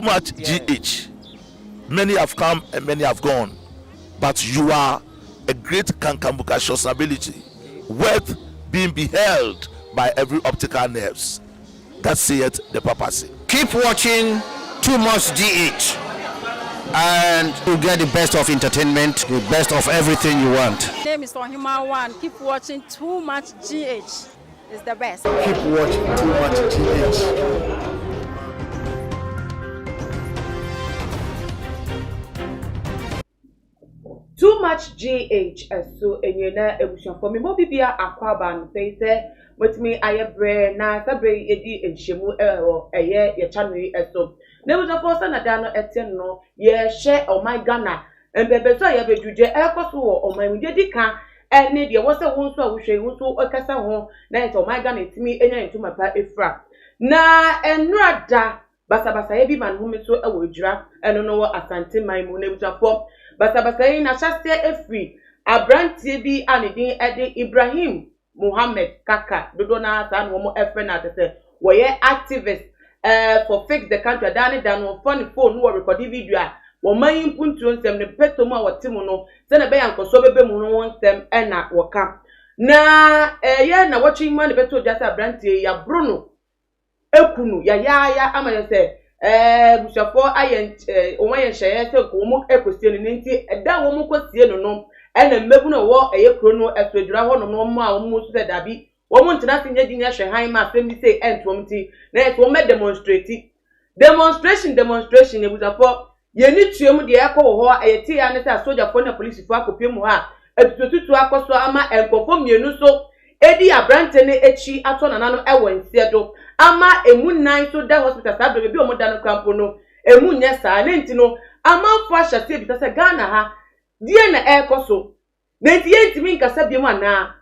much GH. Many have come and many have gone, but you are a great Kankambuka ability, worth being beheld by every optical nerves. That saith the papacy. Keep watching Too Much GH, and you'll get the best of entertainment, the best of everything you want. My name is Ohima One. Keep watching Too Much GH. It's the best. Keep watching Too Much GH. Too Much GH so enyena ebushon for me mo bibia akwaba no say with me ayebre na sabre edi enhyemu eye ye channel eso na ebushon for sa na da no eten no ye share oh my Ghana embebe so ye beduje ekoso wo oh my di kan ene de wo se won so ahwehwe won so okasa ho na ye oh my Ghana etimi enya ntuma pa efra na enrada basa ye bi man hu me so ewo Ejura eno no wo Asante man mu na ebushon for Basabasai na shaste efri abrantie bi anidin ede Ibrahim Muhammad Kaaka dodo na san wo mo efre na tese wo ye activist for fix the country dan wo phone wo record video a wo man puntu nsem ne peto mu a wotimu no se na be yankoso bebe mu no nsem na wo ka na ye na wo chin man ne peto jasa abrantie ya bruno ekunu ya ama se bushafo ayen onwa yen hye se ko mo ekosie no nti eda wo mo kosie no ena mmebu no wo eye kro no Ejura ho no mo a wo mo so dabi wo mo ntena se nya di nya hwe han ma asem bi se entwom ti na eso me demonstration e bushafo ye ni tuem de ekwo ho eye ti ya ne se soldier fo na police fo akopie mu ha etututu akoso ama enkofo mienu so edi abrante ne echi ato na no ewo nsiedo ama emu nan so da hospital sa bebe bi o mo da no krampo no emu nya sa ne nti no amanfo ahyase bi ta se Ghana ha die na ekoso na nti yentimi nkasa bi mu ana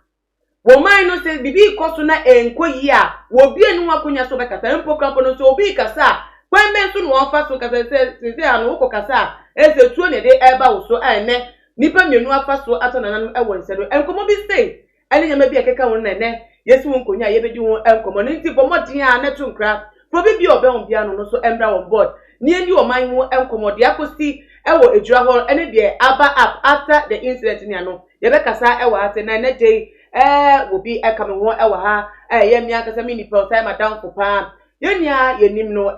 wo man no se bibi koso na enkoyi a wo bi enu akonya so be kasa mpo krampo no so obi kasa kwen men so no afa so kasa se anu wo kasa ese tuo ne de eba wo so ene nipa mienu afa so ato na no ewo nsiedo enkomo bi say ani nyama bi akeka won nene yesu won konya yebedi won enkomo nti bomodin a netu nkra probi bi obe won bia no so embra won board ni eni o man won enkomo de akosi ewo Ejura ho ene de aba up after the incident ni ano yebe kasa ewo ate na ne dey wo bi ekame won ewo ha ye mi akasa mi ni pe time madam for pa yenia yenim no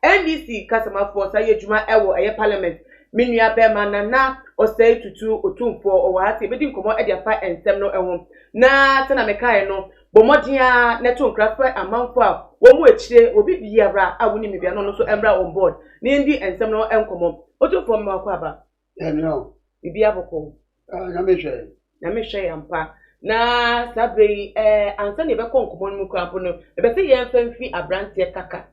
NDC kasama for sa yedwuma ewo parliament minua be manana osei tutu otumfo owa ate bedi nkomo e dia fa ensem no ehom na tena mekae no bomodia neto nkrafra amanfo a wo mu echire obi bi yabra a woni mebia no so embra on board ni ndi ensem no enkomo otumfo me akwa ba no bibia boko na mehwe ampa na sabre ansa ne be konkomo no krampo no e be se ye mfamfi abrantie Kaaka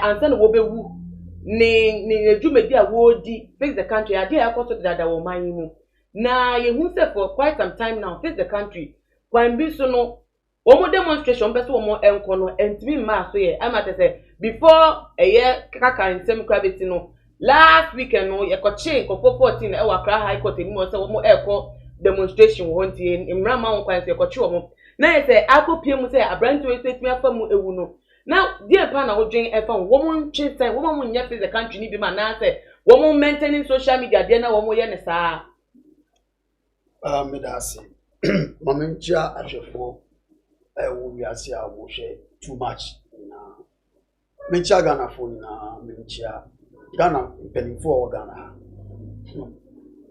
ansa ne wo bewu ni ejumedi a wodi fix the country ade akoso dada wo man mu na ye hu se for quite some time now fix the country kwan bi so no wo mo demonstration be so wo mo enko no entimi ma so ye amate se before Kaaka nsem krabeti no last weekend no ye ko che ko 14 e wa kra high court ni mo se wo mo eko demonstration wo nti imra ma won kwan se ko che wo mo na ye se akopie mu se abranti we setimi afa mu ewu no now, dear pana wodwen efan woman chinsen woman nya face the country ni bi ma na say woman maintaining social media there na woman ye ne saa me da say momentia ahwefo wo wiase a wo hwe too much na mentia Ghana phone na mentia Ghana penifo Ghana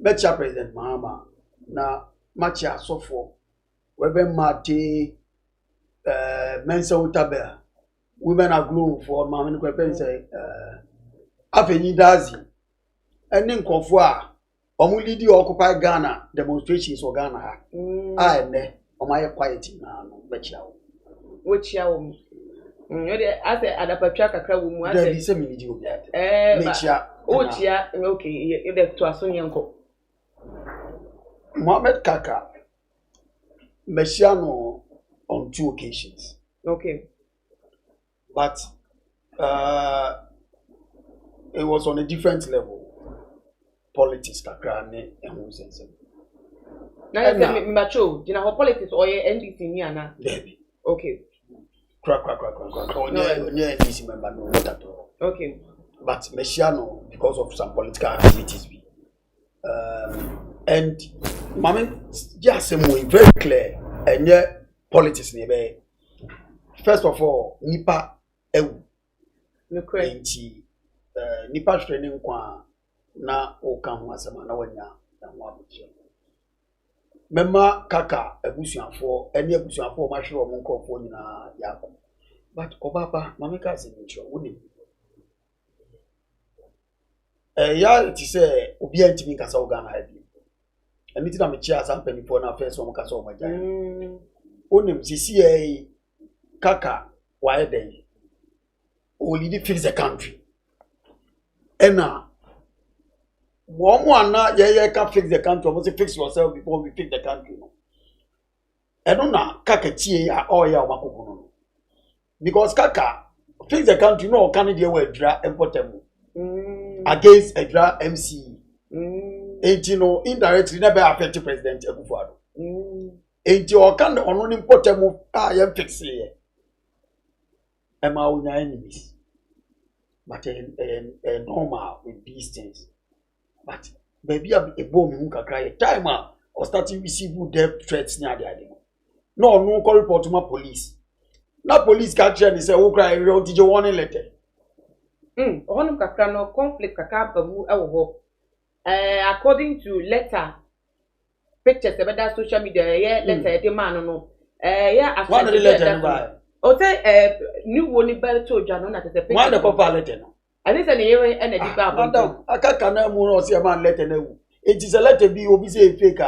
mentia president Mahama na Macho asofo webe mate mensa utabea women are glue for mammy Kwepen say Afeni Dazi and then Kofua Omuli di occupy Ghana demonstrations for Ghana. I ne on my quiet now, which yaw. I say at a patriarch crowd, there is a minute of that. Okay, you're to a son uncle Mohammed Kaaka Messiano on 2 occasions. Okay. But it was on a different level. Politics, Kakrane, and who says it. Now, Macho, you know, politics or NDC, Niana. Debbie. Okay. Crack. Onye NDC member no not at all. Okay. But Messiano, because of some political activities, and Mama, just very clear, and yeah, politics nebe. First of all, nipa ewu. Enti nipa training kwa na oka ho asema na wanya na ho abuche. Mema kaka ebusuafo, eni ebusuafo ma hwere omo nkofo nyina yako. But obaba, mama ka se ncho, woni. Ya ti se obi antimi kasa ogana habi. Eni ti na me chia asa mpanipo na first omo kasa omo jan. Onim sisi kaka why den. We need to fix the country. And now, one yeah, can fix the country. Must fix yourself before we fix the country. I don't know, Kaka tia or ya wakuno. Because Kaka fix the country, no Canada will draw important against a draw MC. And you know, indirectly never affect the president. And you can only important move. I am fixing it. Am our enemies. But normal with these things. But maybe a bomb who can cry a timer or starting receiving death threats near the idea. No call report to my police. Now police catch and say, oh, cry, did you want a letter? On no conflict according to letter pictures about that social media, yeah, letter, the man no. Yeah, one of the letter. O say new woni bel to jano na tete One the papa letter no. I think say na e na di ba. Madam, aka na mu no say man letter na wu. It is a letter be obi say fake.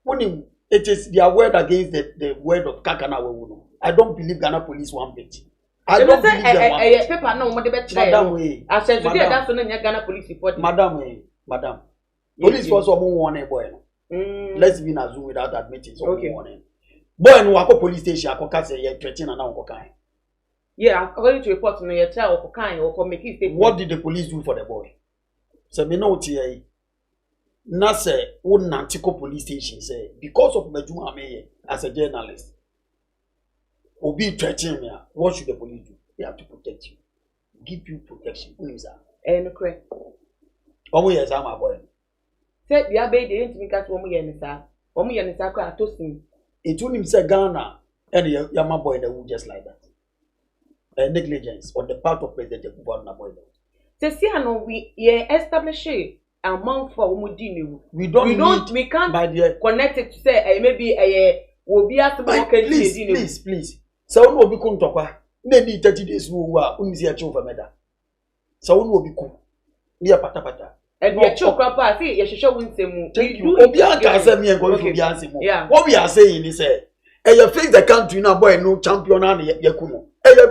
Woni it is their word against the word of Kaaka na wu no. I don't believe Ghana police one bit. I don't believe them one bit. Paper na mo de be try. Madam we. I said today that so na Ghana police report. Madam we, madam. Police force omo warning boy no. Let's be assume without admitting so warning. Boy no wako police station akoka say you threaten na wako kan. Yeah, according to reports no you tell wako kan wako make it statement. What did the police do for the boy? So me know tie na say won Nantiko police station say because of Majuma me as a journalist. Obi threaten me. What should the police do? They have to protect you. Give you protection. No correct. Omo yes am boy. Say the abe dey ntimi ka to omo ye nisa. Omo ye nisa ko atosin. It won him say Ghana and Yama boy that would just like that. Negligence on the part of President Ejura na boy. Say see no we establish a amount for umudini. We can't connect it to say maybe will be at the please. So one will be kun tokwa. Maybe 30 days wo unzi acho for meda. So one will be kun. Near pata. And we choke up, I see, you show win some. Thank you. Obianka say me and going to be answering. What we are saying is, you fix the country now, boy, no champion and Yakumo.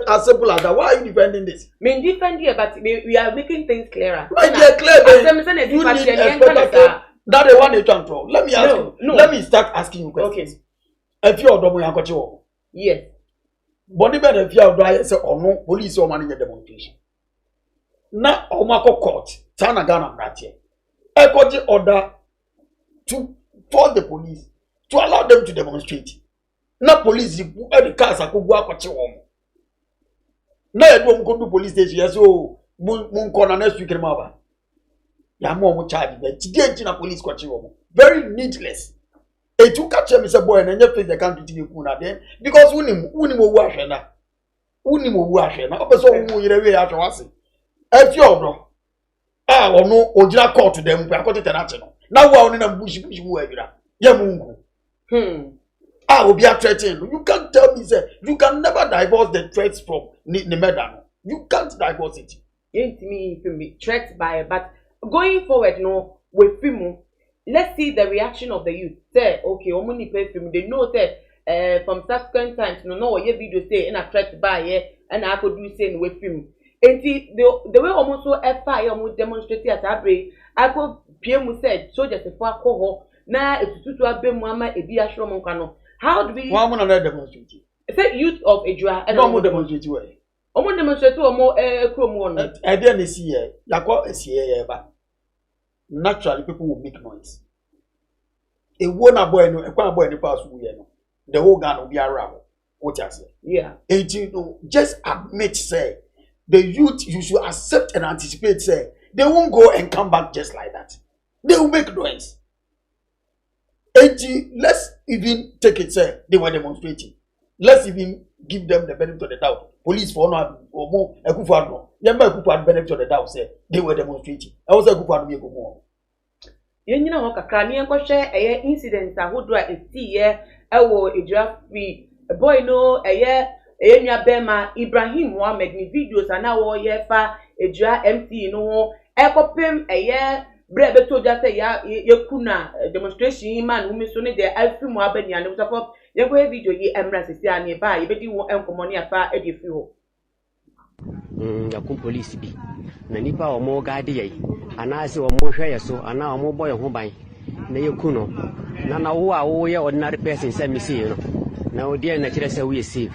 As simple as that. Why are you defending this? Me defend here, but we are making things clearer. Right, they are clear. You need that the one you control. Let me ask you. Let me start asking you questions. Okay. If you are doing a yes. Body better if you are dry, say, or no, police or money demonstration. Now, Omako court, Tana Ghana Bratia. I got the order to force the police to allow them to demonstrate. Now, police, the cars are going to go. Now, I don't go to police station, so moon corner next week. Yamu charge, but today, police got you. Very needless. A two catch him, Mr. Boy, and you face the country to you then because Unimu wash and Unimu wash and up so you away after us. If you know, or no, or did I call to them? We are going to national. Now we're on a bush, Yamungu. I will be a threatened. You can't tell me, sir, you can never divorce the threats from Nemedano. You can't divorce it. Ain't me threats by, but going forward, no, with Fimu. Let's see the reaction of the youth. Say, okay, omuni pay film. They know that from subsequent times, no, your video say in a threat by and I could do saying with film. And the way almost so fire almost demonstrated at Abbey, I could PM said soldiers if I call now it's to have been Mama a Bia Shromonkano. How do we one another demonstrate? Say youth of Ejura and no more demonstrate way. Almost demonstrate or more chrome one. I didn't see here. Yako is here, but naturally people will make noise. A one boy no a boy in the past no. The whole gun will be around. What you say? Yeah. And you know, just admit, say, the youth, you should accept and anticipate, say, they won't go and come back just like that. They will make noise. And let's even take it, say, they were demonstrating. Let's even give them the benefit of the doubt. Police for no or more, a good for no. Yamba could benefit of the doubt, say, they were demonstrating. I was a good for me more. You know, Kakani and share a incident that would drive a tea, Ejura free. A boy no a year, a Bema, Ibrahim Mohammed, me videos and now all year fa, Ejura MC, no, Ecopim, a year, Brebe told just a ya kuna demonstration man who missed the Alfred Mohammed and was up. You go video ye embrace nearby, but you won't come money afar at your fuel. Yakum police be. Nanipa or more guardian, and I say or more share so, and now more boy home by Neokuno. Nana who are all your ordinary person send me see, you know. Now, dear, naturally say we save.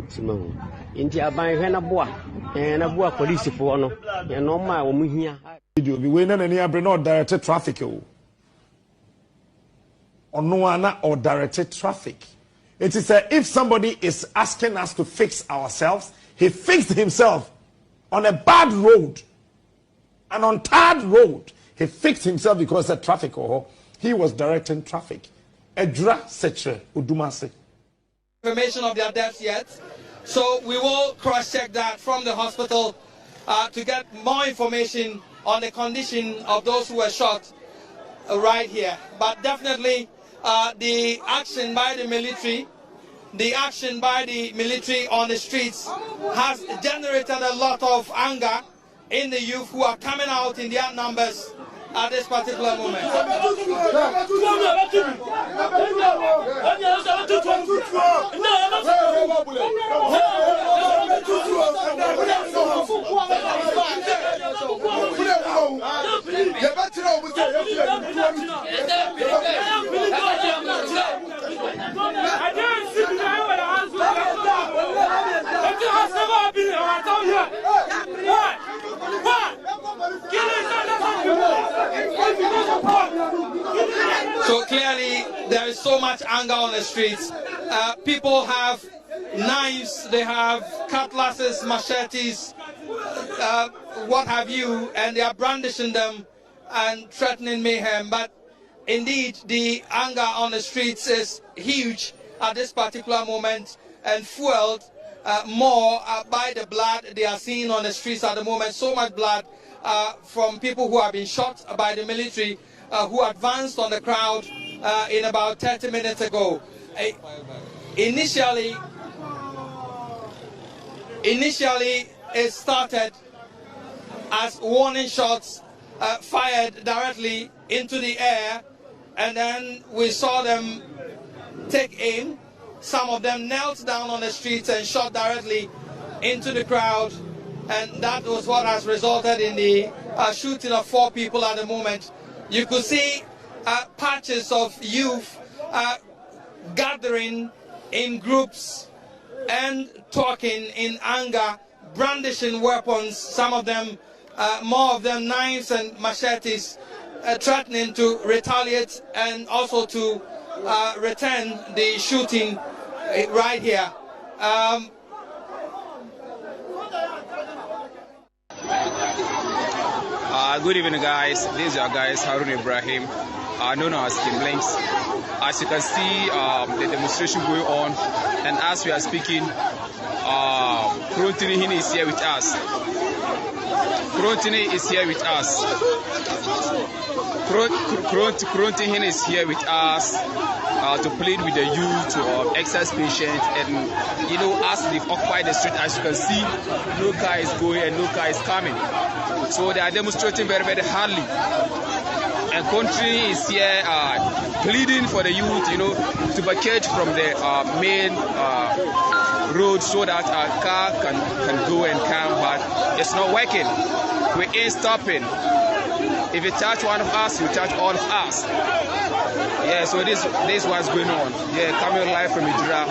Simon. India buying a boy and a boy police for no, and no my woman here. Video be winning any abroad directed traffic. Or no one or directed traffic. It is if somebody is asking us to fix ourselves, he fixed himself on a bad road, an untarred road. He fixed himself because the traffic he was directing traffic. Ejura Setre Udumase. Information of their deaths yet, so we will cross-check that from the hospital to get more information on the condition of those who were shot right here. But definitely the action by the military on the streets has generated a lot of anger in the youth who are coming out in their numbers at this particular moment. So clearly there is so much anger on the streets. People have knives, they have cutlasses, machetes, what have you, and they are brandishing them and threatening mayhem. But indeed the anger on the streets is huge at this particular moment and fueled more by the blood they are seeing on the streets at the moment. So much blood from people who have been shot by the military who advanced on the crowd in about 30 minutes ago. Initially it started as warning shots fired directly into the air, and then we saw them take aim. Some of them knelt down on the streets and shot directly into the crowd, and that was what has resulted in the shooting of 4 people at the moment. You could see patches of youth gathering in groups and talking in anger, brandishing weapons, some of them, more of them knives and machetes, threatening to retaliate and also to return the shooting right here. Good evening, guys. This is your guys, Harun Ibrahim, known as Kim Blinks. As you can see, the demonstration going on, and as we are speaking, Sh0ting is here with us. Sh0ting is here with us. Sh0ting is here with us to plead with the youth to exercise patience, and as they've occupied the street, as you can see, no car is going and no car is coming. So they are demonstrating very, very hardly. And country is here pleading for the youth, to vacate from the main road so that our car can go and come, but it's not working. We ain't stopping. If you touch one of us, you touch all of us. Yeah, so this is what's going on. Yeah, coming live from Ejura.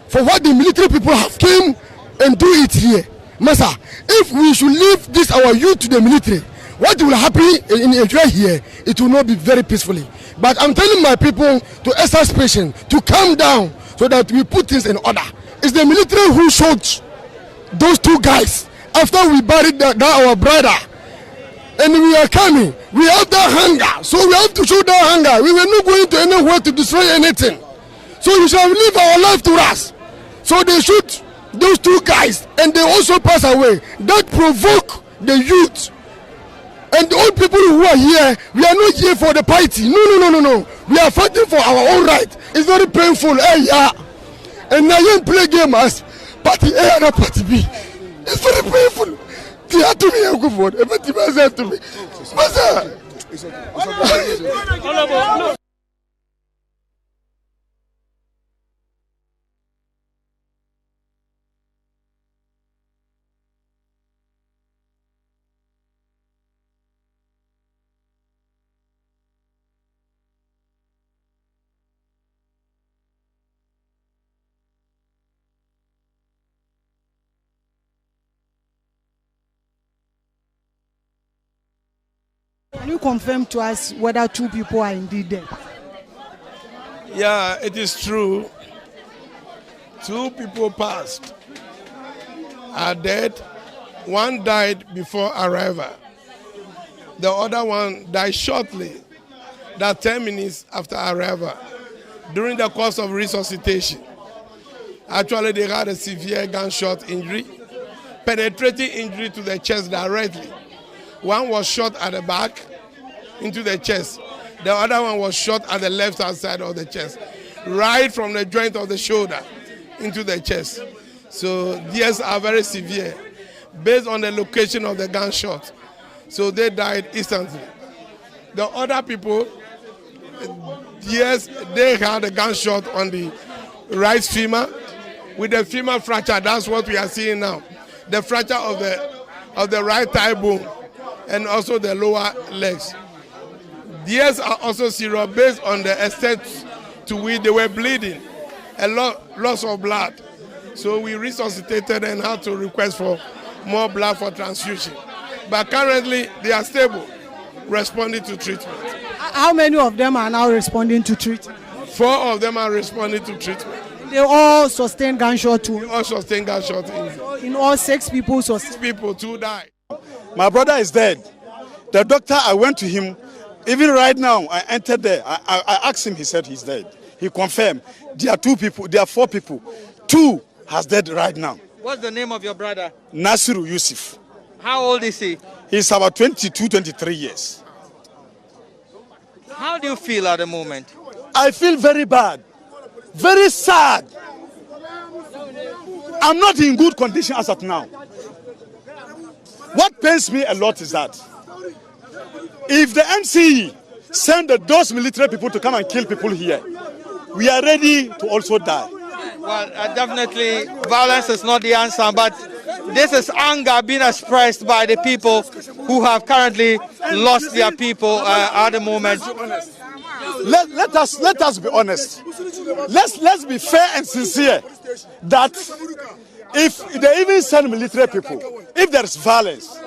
for what the military people have came and do it here. Master, if we should leave this our youth to the military, what will happen in Ejura here? It will not be very peacefully. But I'm telling my people to exercise patience, to calm down, so that we put things in order. It's the military who shot those two guys after we buried our brother. And we are coming. We have that hunger, so we have to show that hunger. We were not going to anywhere to destroy anything. So you shall leave our life to us. So they shoot those two guys, and they also pass away. That provoke the youth. And the old people who are here, we are not here for the party. No. We are fighting for our own right. It's very painful. Yeah. And now you play game as party A and party B. It's very painful. They have to be a good word. Everything has to be. Can you confirm to us whether 2 people are indeed dead? Yeah, it is true. 2 people passed, are dead. 1 died before arrival. The other one died shortly, that 10 minutes after arrival, during the course of resuscitation. Actually, they had a severe gunshot injury, penetrating injury to the chest directly. One was shot at the back into the chest. The other one was shot at the left hand side of the chest, right from the joint of the shoulder into the chest. So these are very severe based on the location of the gunshot. So they died instantly. The other people, yes, they had a gunshot on the right femur with the femur fracture. That's what we are seeing now. The fracture of the right thigh bone and also the lower legs. These are also serious based on the extent to which they were bleeding, a loss of blood. So we resuscitated and had to request for more blood for transfusion. But currently they are stable, responding to treatment. How many of them are now responding to treatment? 4 of them are responding to treatment. They all sustained gunshot too? They all sustained gunshot injury. In all 6 people sustained? 6 people, 2 died. My brother is dead. The doctor, I went to him. Even right now, I entered there. I asked him, he said he's dead. He confirmed. There are 2 people, there are 4 people. 2 has dead right now. What's the name of your brother? Nasiru Yusuf. How old is he? He's about 22, 23 years. How do you feel at the moment? I feel very bad, very sad. I'm not in good condition as of now. What pains me a lot is that if the MCE send those military people to come and kill people here, we are ready to also die. Well, definitely violence is not the answer, but this is anger being expressed by the people who have currently lost their people at the moment. Let us be honest. Let's be fair and sincere that if they even send military people, if there is violence,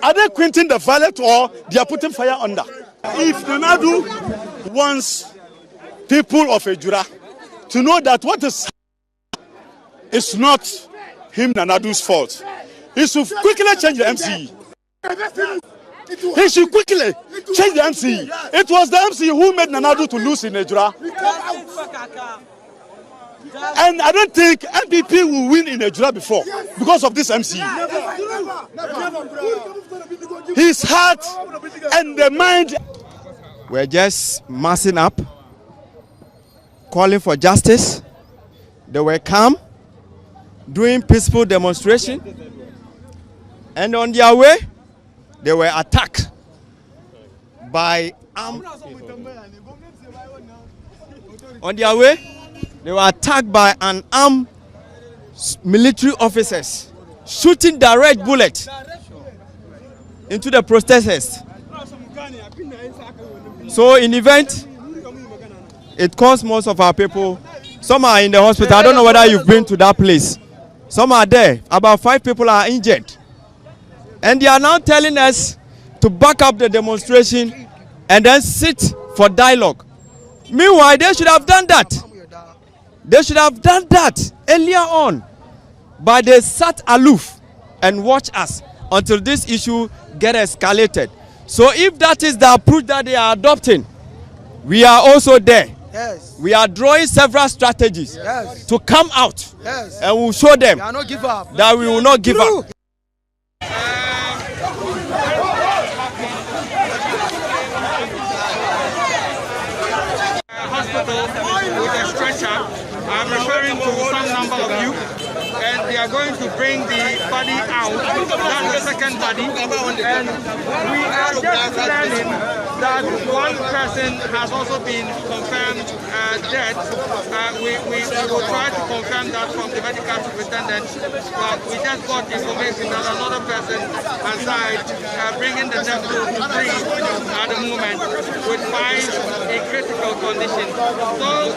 are they quenching the violence or they are putting fire under? If Nanadu wants people of Ejura to know that what is not him Nanadu's fault, he should quickly change the MCE. He should quickly change the MCE. It was the MCE who made Nanadu to lose in Ejura. And I don't think NPP will win in Ejura before because of this MCE. His heart and the mind. We're just massing up, calling for justice. They were calm, doing peaceful demonstration, and on their way, they were attacked by armed. On their way, they were attacked by an armed military officers, shooting direct bullets into the protesters. So in event, it caused most of our people Some are in the hospital. I don't know whether you've been to that place. Some are there. About 5 people are injured. And they are now telling us to back up the demonstration and then sit for dialogue. Meanwhile, they should have done that. They should have done that earlier on. But they sat aloof and watched us until this issue get escalated. So if that is the approach that they are adopting, we are also there. Yes. We are drawing several strategies to come out, Yes. and we'll show them not give up. that we will not give up. Hospital with a stretcher. I'm referring to some number of you, and they are going to bring the body out. That's the second body, and we are just learning that one person has also been confirmed dead. We will try to confirm that from the medical superintendent, but we just got information that another person has died, bringing the death toll to 3 at the moment, with 5 in critical condition. So,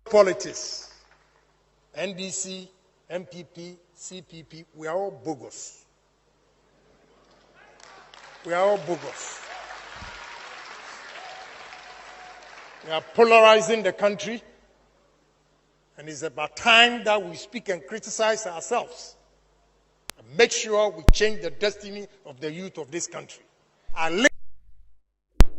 Politics, NDC, MPP, CPP, we are all bogus. We are all bogus. We are polarizing the country, and it's about time that we speak and criticize ourselves and make sure we change the destiny of the youth of this country.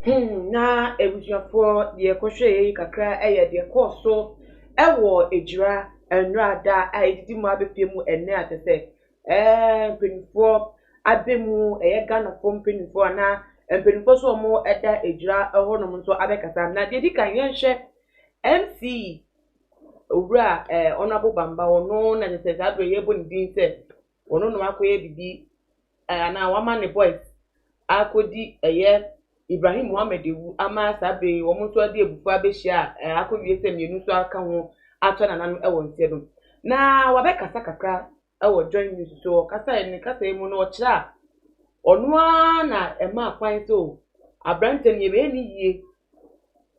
Na ebusuafo de ekohwe kakra eye de koso ewo Ejura enrada aididi mu abepie mu enne atese penifo abemu eye Ghana fo penifo ana penifo so mo eda Ejura ehonom nso abekasa na de di kan yenhwe MC Owura Honorable Bamba ono na de se abre yebo ndin se ono no akoye bibi ana wama ne boys akodi eye Ibrahim Muhammad ewu ama sabe wo mo so ade ebufu abehia akowie se mienu so aka ho ato na nanu ewo ntiedo na wabekasa kakra ewo join news so kasa ni kasa emu no okira onua na ema akwan so abrante ni ebe ni yie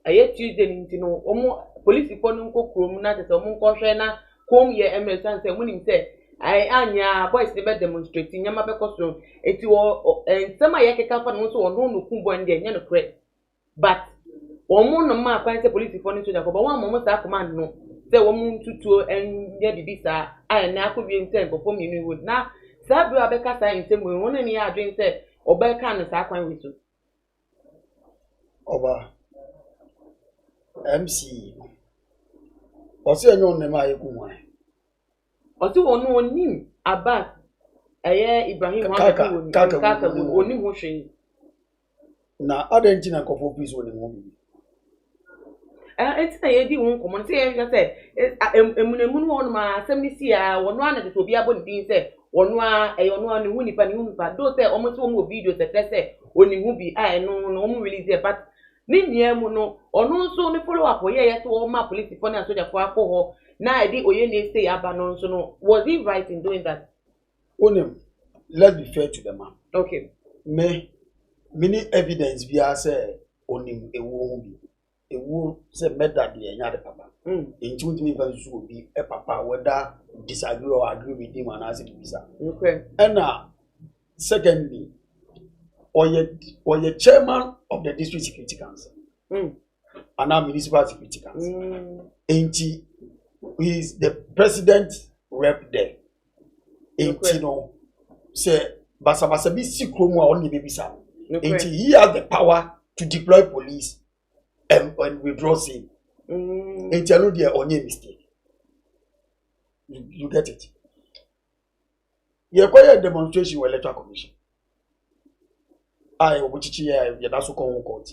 aye Tuesday ni ntino omo police fo no nkokrom na tese omo nkohwe na kom ye emerson se munim se ai anya boys dey demonstrate nyama be koso eti wo nsema ye keka fa no so ono no kumbo ndi nya no kre but omo no ma akwan se police fo no so jakoba wa mo sa command no se wo mu ntutuo enya bibisa ai na akobie nse nkofo mienu wood na sa bro abeka sa nsem wo no ni ya adwen se obeka no sa akwan wiso oba MC osi enyo ne ma yekunwa Osi wonu onim Abbas eye Ibrahim Muhammad wonu Kaaka onim ho hwe na adanti na kofo peace onim ho bibi enti na ye di won komo nti ye hwe se emunemu wonu ma asem ni si a wonu ana de obi abo ndin se wonu a wonu a ne hu nipa do se omo ti omo video se tese onim hu bi a no no omo release but ni niemu no onu so ni follow up ye to o ma police for na soldier for akọ ho na edi oye na say aba no so no was he right in doing that let's be fair to the man. Okay. Many evidence we are say onim ewu say murder the enya the papa. Into me will be a papa whether disagree or agree with him and as it is. Okay. And secondly, or your chairman of the district security council. And now municipal security council. He is the president rep there. You know, say basa bi sikromu a only baby sam. He has the power to deploy police and withdraw him. Ain't you know there only mistake. You get it? You acquire demonstration with electoral commission. I obuchichi ya that's so court.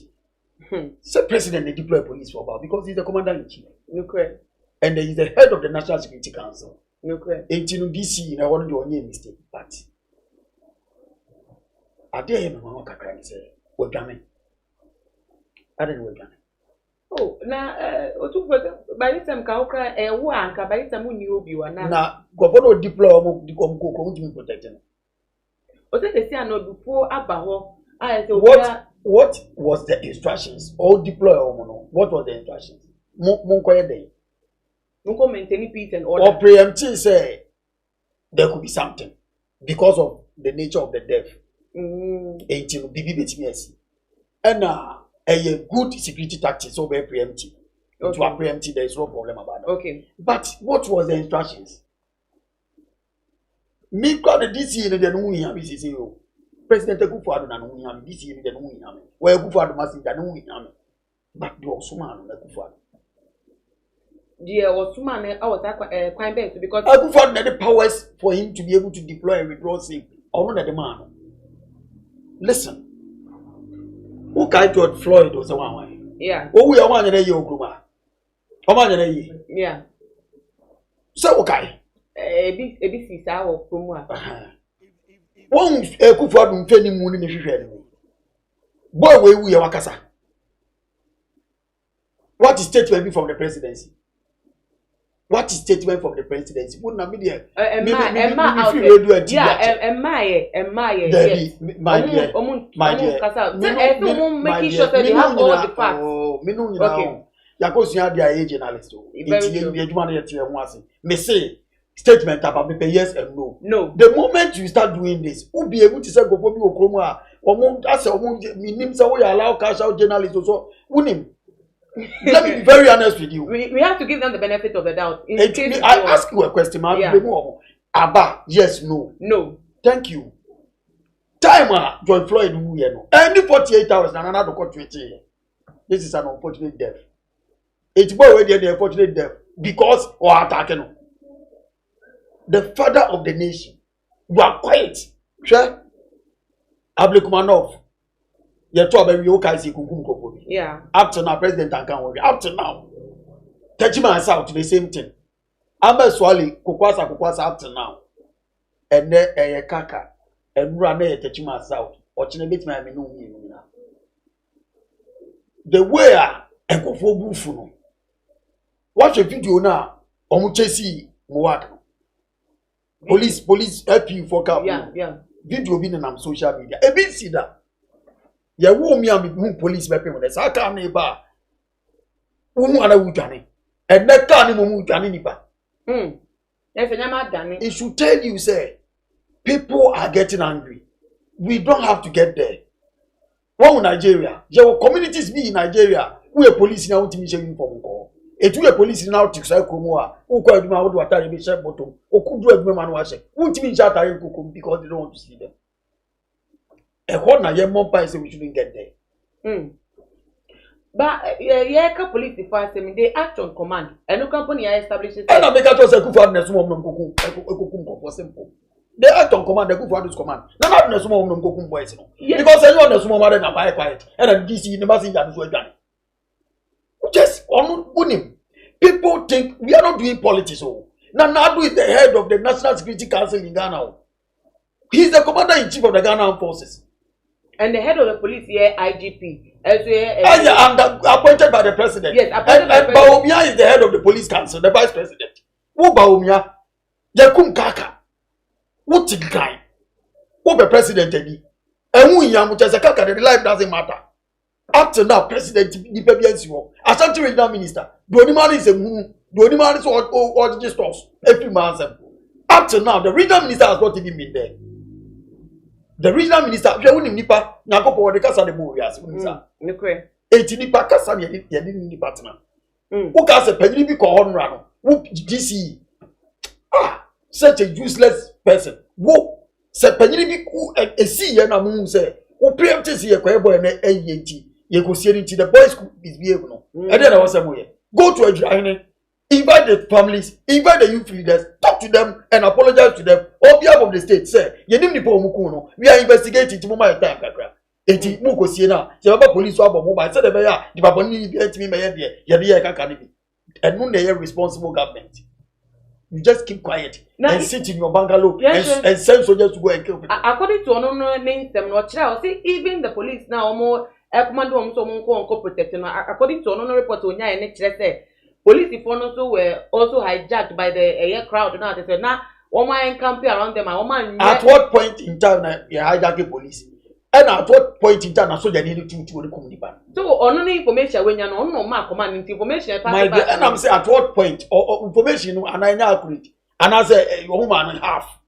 Say president they deploy police for about because he's the commander in chief. Okay. And he's the head of the National Security Council. Okay. Ain't you know DC in one of the only mistake, but I dare him no kakra say we gamen. I didn't we gamen. Oh, na otu by this time ka okra wo anka by this time uni obi wa na governor deploy omo to protect him. O say they say anodupo aba ho what was the instructions or deploy omo no what was the instructions mon koye dey Munko maintain peace and order. Or preempting say there could be something because of the nature of the death. And a good security tactics over preempting. To a preempting, there is no problem about that. Okay. But what was the instructions? Me got the DC in the Nuyam, President Kufuado and Nuyam, DC in the Nuyam, where Kufuado must be the Nuyam. But do also man on the Kufuado. There was man I was quite bad because I could find the powers for him to be able to deploy and withdraw him. Or not the man. Listen. Who can George Floyd or someone? Yeah. Oh, we are one in a year, Gruma. How much in a year? Yeah. So, okay. A bit is our Puma. One Kufuado Penny Moon in the future. Boy, we are Wakasa. What is statement from the presidency? What is statement from the presidency? Wouldn't have been there. My dear. Making sure that you have all the facts. Okay. Because you are the age journalist. Me say statement about me yes and no. No. The moment you start doing this, who be able to say go for me okroma? That's me say we allow cash out journalists also. Wouldn't. Let me be very honest with you. We have to give them the benefit of the doubt. I ask you a question, man. Yeah. Abba, yes, no. No. Thank you. Time George Floyd, any 48 hours, and another 20. This is an unfortunate death. It's already an unfortunate death because or attacking. The father of the nation. You are quiet. Sure? Ablekumanov. Yeah. Up to now, President Ankan. Up to now. Tejima is out to the same thing. Amba Swali, Kukwasa up to now. And then Kaaka. And run a Tejima is out. Or Chinabit may know me. The way I go for Bufuno. Watch a video now. Omuchesi Muwaka. Police help you for cap. Yeah. Video being on social media. A bit see that. Ya wo mi am police be pem say aka na ba wo mu ana wudwane and na ka ni mo mu wudwane ni ba it should tell you say people are getting angry. We don't have to get there. One Nigeria, your communities be in Nigeria, we a police now to me uniform ko et we a police now to say komo a wo kwa aduma wo do atare be share bottom o ku do aduma ma no wa she wo ntimi nja atare kokom because they don't want to see them. A what na ye more say we shouldn't get there. But yeah, police defense they act on command. And no company establishes. And I make a choice Kufuado na sumo mnom kokum for simple. They act on command, they Kufuado's command. No not na sumo mnom kokum boys no. Because anyone na sumo mother na buy quiet. And then DC never see that so done. Just on unim. People think we are not doing politics oh. Nadu is the head of the National Security Council in Ghana. He is the commander in chief of the Ghana Armed Forces. And the head of the police here, IGP. And appointed by the president. Yes, appointed by the president. Baumia is the head of the police council, the vice president. Who Baumia? Yakum Kaaka. Who What in kind? What the president did? And who young just a Kaaka, the life doesn't matter. Up to now, president the PBS Ashanti regional minister. The only man is a moon, the only man is all the stores every month. Up to now, the regional minister has not even been there. The regional minister, if you want nipa, na go for the Kasa the Movies. Okay. 80 nipa Kasa ni the partner. Who can say penny be called run? Who DC? Such a useless person. Who say penny be a see and a moon say, who preempted see a boy and a AET. You go see it the boys could misbehave. And then I was somewhere. Go to a drying. Invite the families, invite the youth leaders, talk to them and apologize to them on behalf of the state. Say, you need to we are investigating to mobile time. Eti muko siena, se police wa mobile. Say the beya, the papa ni be enti me there. You Kaaka and no they responsible government. You just keep quiet and sit in your bungalow and send soldiers to go and kill people. According to no name them no child, see even the police now more commando so mo protecting. According to no report onya and say police also were also hijacked by the crowd. Now they said, "Now, woman camping around them. At what point in time you hijack the police? And at what point in time so they need to come back? So, on information when you know, no mark command information. My dear, and I'm saying at what point or information and I know accurate. And I say a woman and a half.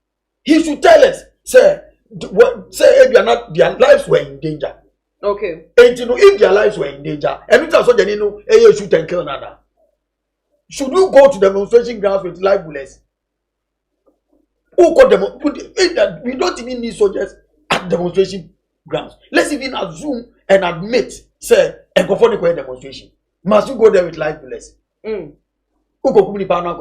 He should tell us, say if you are not, their lives were in danger. Okay. And you know if their lives were in danger, and it's also they know a shoot and kill another. Should you go to demonstration grounds with live bullets? Who got them? We don't even need soldiers at demonstration grounds. Let's even assume and admit, say, a demonstration. Must you go there with live bullets? Who go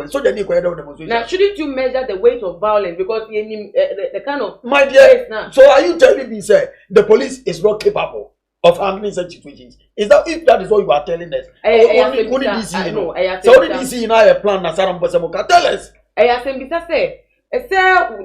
so demonstration? Now, shouldn't you measure the weight of violence because the kind of my dear? So are you telling me, say, the police is not capable of handling such situations? Is that if that is what you are telling us? Only DC, no. So only DC now a plan na Saram Bosamoka. Tell us. Say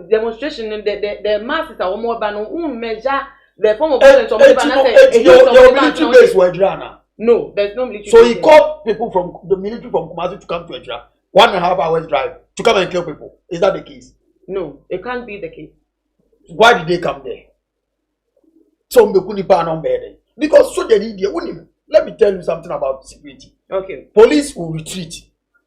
demonstration the masses are more than measure the form of violence. Your military base were Ejura. No, there's no military. So he called people from the military from Kumasi to come to Ejura. 1.5 hours drive to come and kill people. Is that the case? No, it can't be the case. Why did they come there? So because so let me tell you something about security. Okay. Police will retreat.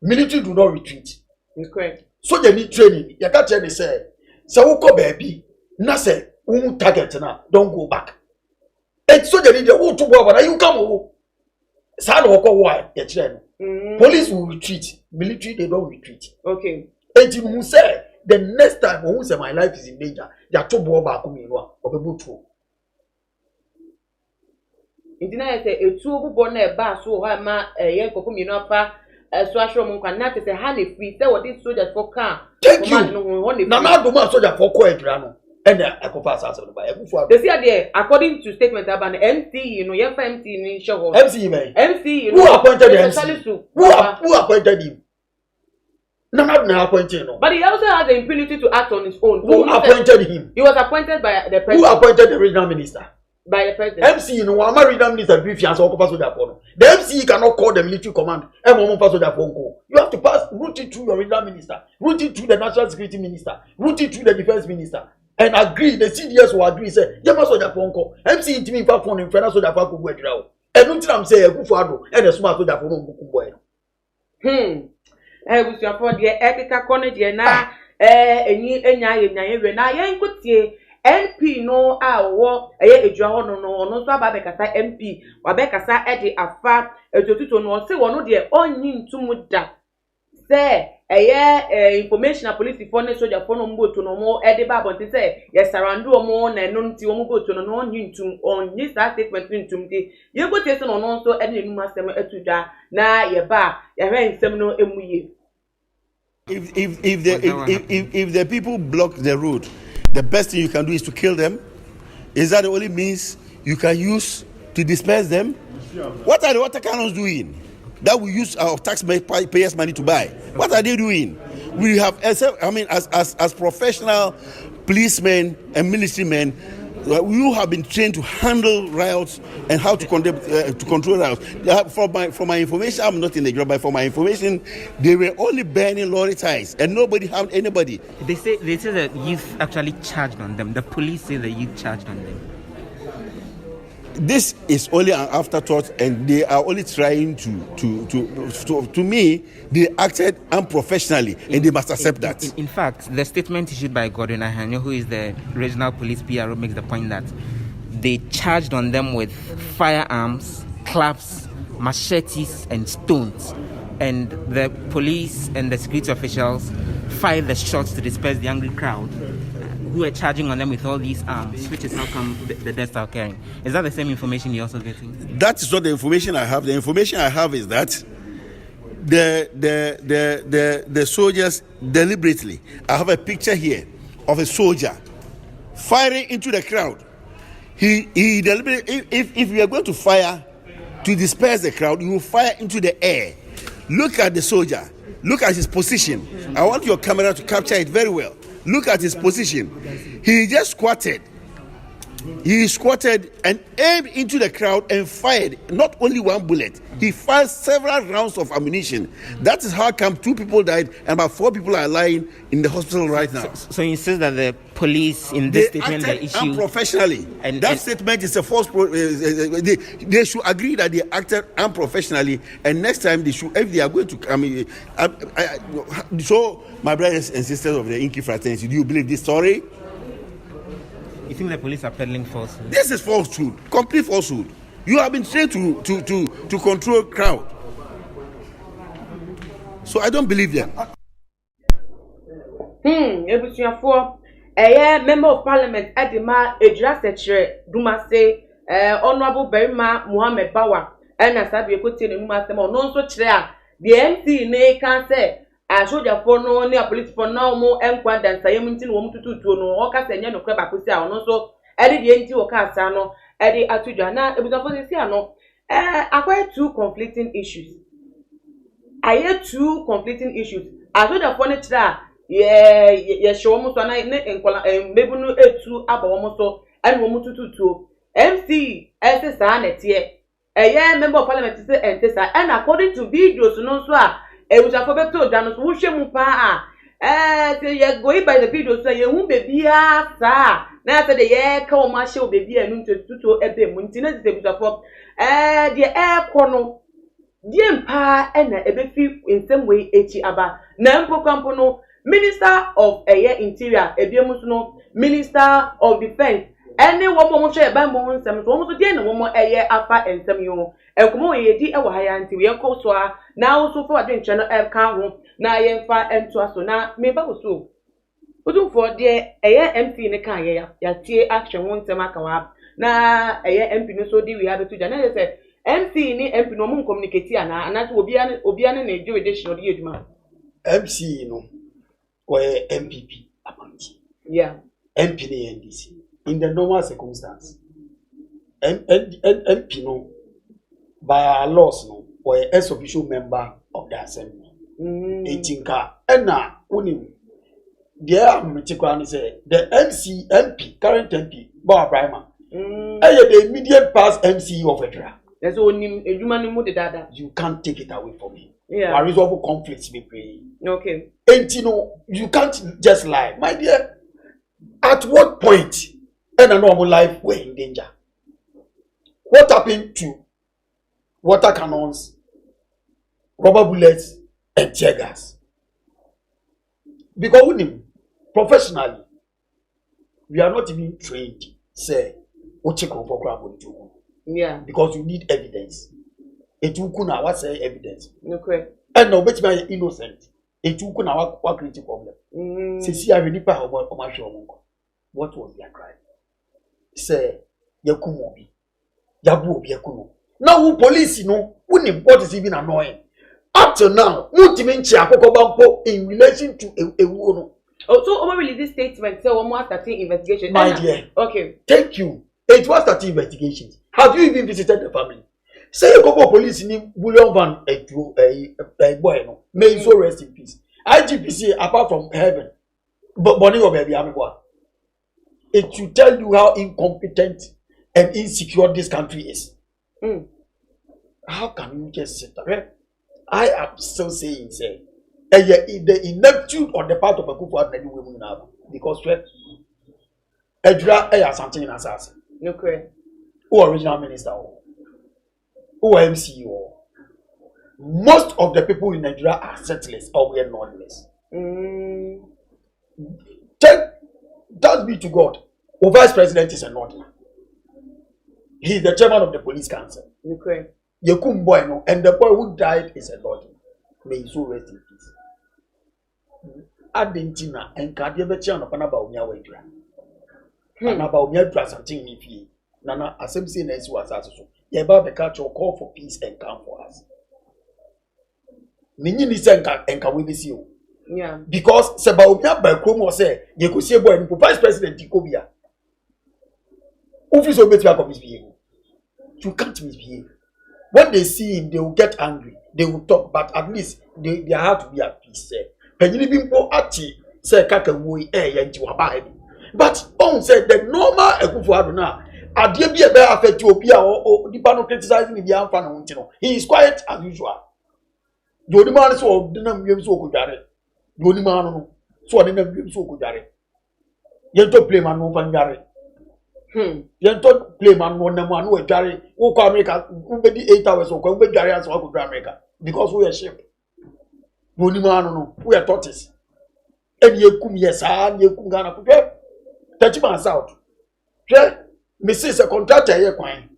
Military do not retreat. It's correct. So they need training. You can't tell me say, so go baby, na say, target now, don't go back. And so they need to go but you come sad why police will retreat. Military they don't retreat. Okay. And you say the next time when say my life is in danger, they are to go back to Intina say a two born a bass so ha ma yen kokum you know fa so ashro mo kwan na say ha na free say what this soldiers for car. Thank you. Na do man soldier for ko Ejura no. And I go pass out by Ebufu. They say there according to statement about the MC you know your MC in show. MC man. MC you know. Who appointed the MC? Who appointed him? No appointed no. But he also had the impunity to act on his own. Who appointed him? He was appointed by the president. Who appointed the regional minister? By the president. MC, you know, I'm a regional minister brief you answer the MC cannot call the military command. You have to pass route it through your regional minister, route it through the national security minister, route it through the defense minister, and agree. The CDS will agree. Say, you must soldier phone call. MC into me phone in front of soldier phone go Ejura. And nothing I'm saying, and a smart soldier phone go boy. Was your for the ethical college na enya na yen kotie MP no awo Ejura no so ababekasa MP wabekasa e de afa ejotuto no se wono de onyi ntum da se information police for ne soldier for no mboto no mo e de babonti se ye surround omo na no nti omo boto no onyi ntum onyi sa statement ntum de ye kotie se no no so e de num asem atudwa na ye ba ye hwe nsem no emuye. If the people block the road, the best thing you can do is to kill them. Is that the only means you can use to disperse them? What are the water cannons doing that we use our taxpayers' money to buy? What are they doing? We have, as professional policemen and military men, You have been trained to handle riots and how to control riots. For my information, I'm not in the job, but for my information, they were only burning lorry tires and nobody harmed anybody. They say the youth actually charged on them. The police say the youth charged on them. This is only an afterthought, and they are only trying to me, they acted unprofessionally, and they must accept that. In fact, the statement issued by Gordon Ahanyo, who is the regional police PRO, makes the point that they charged on them with firearms, clubs, machetes, and stones. And the police and the security officials fired the shots to disperse the angry crowd who were charging on them with all these arms, which is how come the deaths are occurring. Is that the same information you're also getting? That is not the information I have. The information I have is that the soldiers deliberately, I have a picture here of a soldier firing into the crowd. He deliberately, if you are going to fire to disperse the crowd, you will fire into the air. Look at the soldier. Look at his position. I want your camera to capture it very well. Look at his position. He just squatted. He squatted and aimed into the crowd and fired not only one bullet. He fired several rounds of ammunition. That is how come 2 people died and about 4 people are lying in the hospital right now. So you insist that the police in this statement they issue unprofessionally. That statement is a false. They should agree that they acted unprofessionally, and next time they should, if they are going to. So, my brothers and sisters of the Inky fraternity, do you believe this story? You think the police are peddling falsehood? This is falsehood, complete falsehood. You have been trained to control crowd. So I don't believe them. Ebusuafo, member of parliament Edima Ejura Secretary Dumase, Honorable Berima Muhammad Bawa, and Asabi Ekote ne Numase mo no nso kire a the MC ne kan say Asojafo no ne apolitifo na mo enkwa dansayem nti no mo tututuo no o ka say nya no kra ba kosi a ono so edi de nti o ka asa no edi atudwa na ebusuafo se si ano akwa 2 conflicting issues. I hear 2 conflicting issues. Asojafo ne kire a ye show mo so na ne enkola mebu no etu abawo mo so ene wo mo tututuo MC SSA na tie member of parliament say entesa and according to videos no so a Ejura beto dano so wo hwe mu pa say you go by the videos so ye hu bebia sa na say the ye ka o ma hye o bebia nu tututuo ebe mu nti na say Ejura the kono die mpa na ebefi nsem we echi aba na mpokampo no Minister of Interior ebiemu so no Minister of Defense any woman mo hwe ban mo nsem so mo so die na wo mo afa nsem yo enkomo ye di e wa haya nti we ko so a na wo so for adwenche no ka ho na ye mfa ento aso na me ba wo so odun for die MP ne kan ye ya tie action won nsem aka wa na MP no so di we have to ja na say MC ni MP no mo communicate ana na so obi ane na jurisdiction odi eduma MC no where MPP appointee. Yeah. MP and NDC. In the normal circumstance, MP no by our laws no where as official member of the assembly. 18 car. And now unim there am say the MP current MP Boa Brima. The immediate past MC of Ejura. There's only a human mood that you can't take it away from me. Yeah. I resolve conflicts be pray. Okay. And you can't just lie. My dear, at what point in a normal life we're in danger? What happened to water cannons, rubber bullets, and tear gas? Because we professionally, we are not even trained, say, yeah. Because you need evidence. Etukuna what say evidence? Okay. And no, but you innocent. Etukuna what create problem? Since you have any power of my show, what was their crime? Say, Yakumobi, Yabu Yakumo. Now, who police, what is even annoying? Up to now, in relation to a woman. Oh, so Oma release this statement, so Oma starting investigation. My dear. Okay. Thank you. It was starting investigations. Have you even visited the family? Say a couple of police in William Van a boy, no. May so rest in peace. IGPC, apart from heaven, but Bonnie or baby, I'm it should tell you how incompetent and insecure this country is. How can you just sit there? I am still saying, say, the ineptitude on the part of a Kufu Adnedi women now, because Ejura has something in assassin. Okay. Who original minister? Who MCU? Most of the people in Nigeria are settlers or we are non-less. Thanks be to God. Our vice president is a northerner. He is the chairman of the police council. Okay. Yekum boy no, and the boy who died is a northerner. May he so rest in peace. Adentina and Kadiabechi and Panaba Umia Wedra. Panaba Umia Dra something if ye. Nana Assembly Ness was also. Yeba the catch or call for peace and come for us. Minini Senka and can we see you? Yeah. Because Sebaumia by Chrome say, you could see a boy and vice president Tikobia. Office of Betua misbehave. You can't misbehave. When they see him, they will get angry. They will talk, but at least they have to be at peace. Penny Bimpo Ati say Kaaka Wui Yanti Wabai. But on said the normal Ekufuaduna, Adia be a bear affect Ethiopia or the Bano criticizing the Anfano. He is quiet as usual. The only man so didn't be so good. The only man so I didn't be so good. You don't play man over Gary. You don't play man one man who Gary who come America who be 8 hours or come Gary as well to America because we are sheep. The only man we are tortoise. And you come yes, and you come Ghana. Touch my south. Mrs. a contractor here, Quine.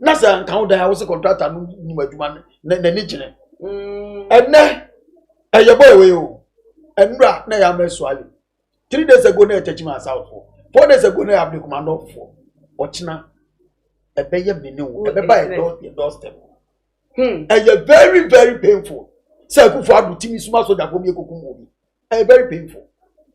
Nasa and count I was a contractor, no man, and now, a your boy, and rat, nay, I may swallow. 3 days ago, I touched myself for 4 days ago, I have the commando for watch now. A pay of the new, a buy a doorstep. And you're very, very painful. So, for Timmy Smash that will be a movie. Very painful.